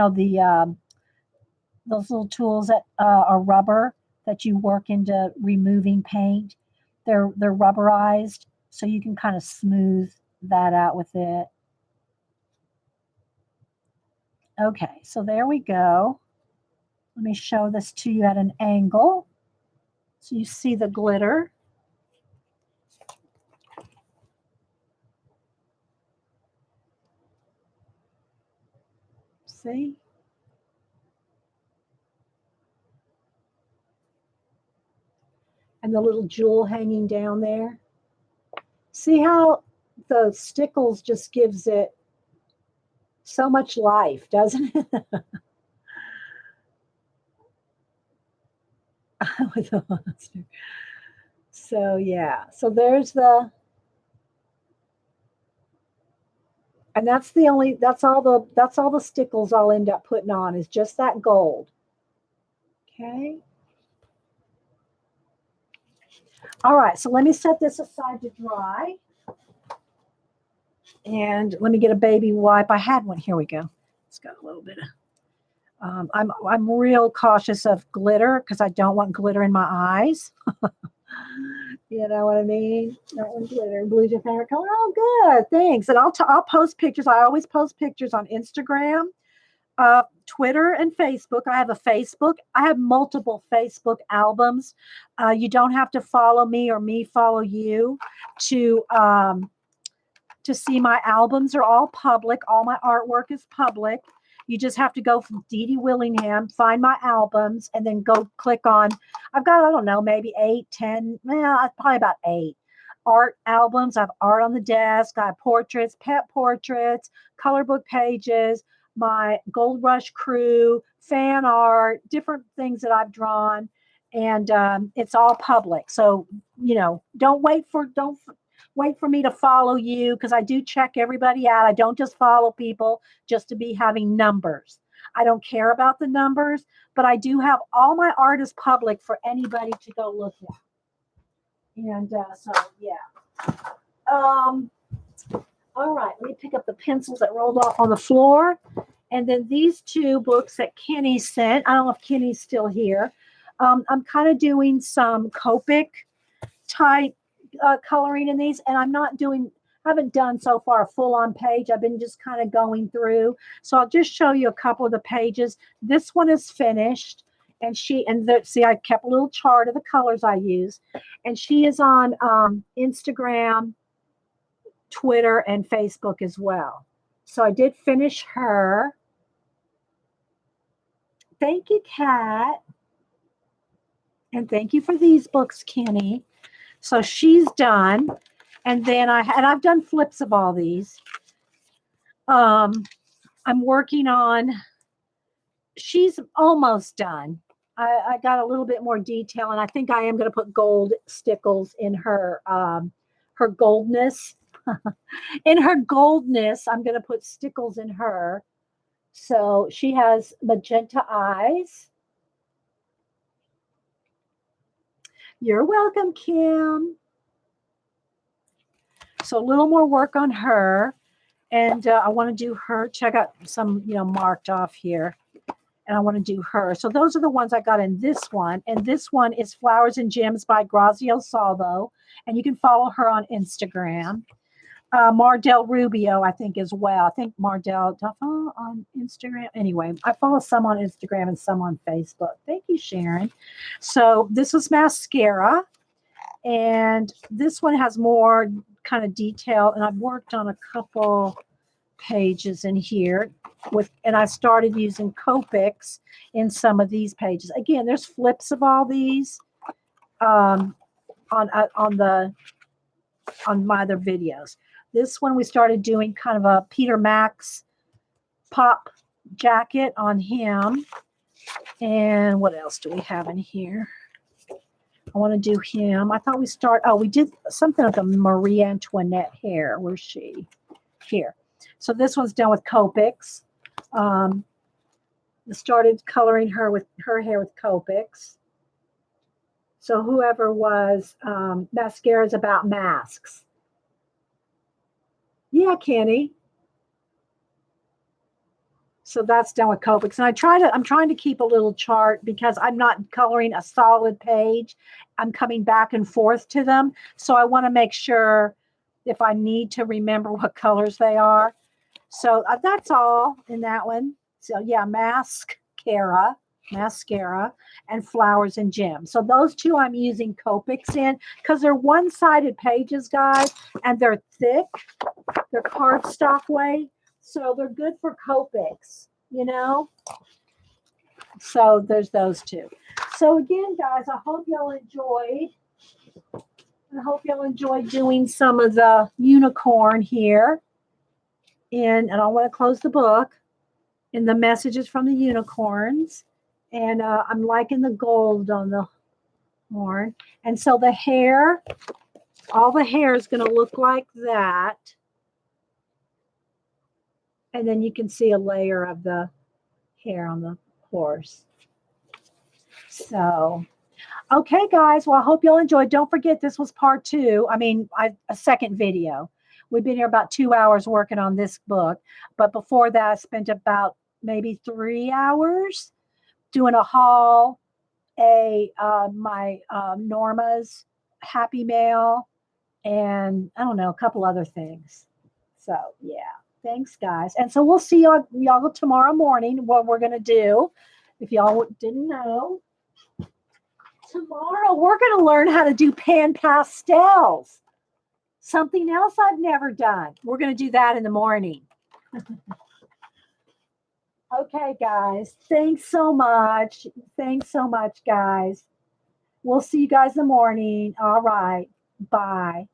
little tools that are rubber that you work into removing paint. They're rubberized, so you can kind of smooth that out with it. Okay, so there we go. Let me show this to you at an angle so you see the glitter. See? And the little jewel hanging down there. See how the Stickles just gives it so much life, doesn't it? With the monster. So yeah, so there's the, and that's all the Stickles I'll end up putting on, is just that gold. Okay. All right, so let me set this aside to dry. And let me get a baby wipe. I had one. Here we go. It's got a little bit of, I'm real cautious of glitter because I don't want glitter in my eyes. You know what I mean? Don't want glitter. Blue's your favorite color? Oh, good. Thanks. And I'll post pictures. I always post pictures on Instagram, Twitter, and Facebook. I have a Facebook. I have multiple Facebook albums. You don't have to follow me or me follow you to see my albums. Are all public. All my artwork is public. You just have to go from Dee Dee Willingham, find my albums, and then go click on, I've got, I don't know, maybe 8, 10, probably about 8 art albums. I have art on the desk. I have portraits, pet portraits, color book pages, my Gold Rush crew, fan art, different things that I've drawn. And it's all public. So, don't wait for me to follow you, because I do check everybody out. I don't just follow people just to be having numbers. I don't care about the numbers, but I do have all my art is public for anybody to go look at. And so, yeah. All right, let me pick up the pencils that rolled off on the floor. And then these 2 books that Kenny sent. I don't know if Kenny's still here. I'm kind of doing some Copic type coloring in these, and I'm not doing, haven't done so far a full-on page. I've been just kind of going through. So I'll just show you a couple of the pages. This one is finished, and see, I kept a little chart of the colors I use, and she is on Instagram, Twitter, and Facebook as well. So I did finish her. Thank you, Kat. And thank you for these books, Kenny. So she's done. And then I've done flips of all these. I'm working on, she's almost done. I got a little bit more detail, and I think I am going to put gold stickles in her her goldness. In her goldness, I'm going to put stickles in her. So she has magenta eyes. You're welcome, Kim. So a little more work on her. And I want to do her. Check out some, marked off here. And I want to do her. So those are the ones I got in this one. And this one is Flowers and Gems by Grazia Salvo. And you can follow her on Instagram. Mardell Rubio, I think, as well. I think Mardell, do I follow on Instagram? Anyway, I follow some on Instagram and some on Facebook. Thank you, Sharon. So this was mascara. And this one has more kind of detail. And I've worked on a couple pages in here and I started using Copics in some of these pages. Again, there's flips of all these on my other videos. This one we started doing kind of a Peter Max pop jacket on him. And what else do we have in here? I want to do him. I thought we did something with the Marie Antoinette hair. Where's she? Here. So this one's done with Copics. Started coloring her hair with Copics. So whoever was mascara is about masks. Yeah, Kenny. So that's done with Copics. And I'm trying to keep a little chart because I'm not coloring a solid page. I'm coming back and forth to them. So I want to make sure if I need to remember what colors they are. So that's all in that one. So yeah, mascara, and Flowers and Gems. So those two I'm using Copics in because they're one-sided pages, guys, and they're thick. They're cardstock weight. So they're good for Copics, So there's those two. So again, guys, I hope y'all enjoyed. I hope y'all enjoyed doing some of the unicorn here. And I want to close the book in the messages from the unicorns. And I'm liking the gold on the horn. And so the hair, all the hair is going to look like that. And then you can see a layer of the hair on the horse. So, okay, guys. Well, I hope y'all enjoyed. Don't forget, this was part 2. A second video. We've been here about 2 hours working on this book. But before that, I spent about maybe 3 hours doing a haul, my Norma's Happy Mail, and I don't know, a couple other things. So, yeah. Thanks, guys. And so we'll see y'all tomorrow morning, what we're going to do. If y'all didn't know, tomorrow we're going to learn how to do pan pastels. Something else I've never done. We're going to do that in the morning. Okay, guys. Thanks so much. Thanks so much, guys. We'll see you guys in the morning. All right. Bye.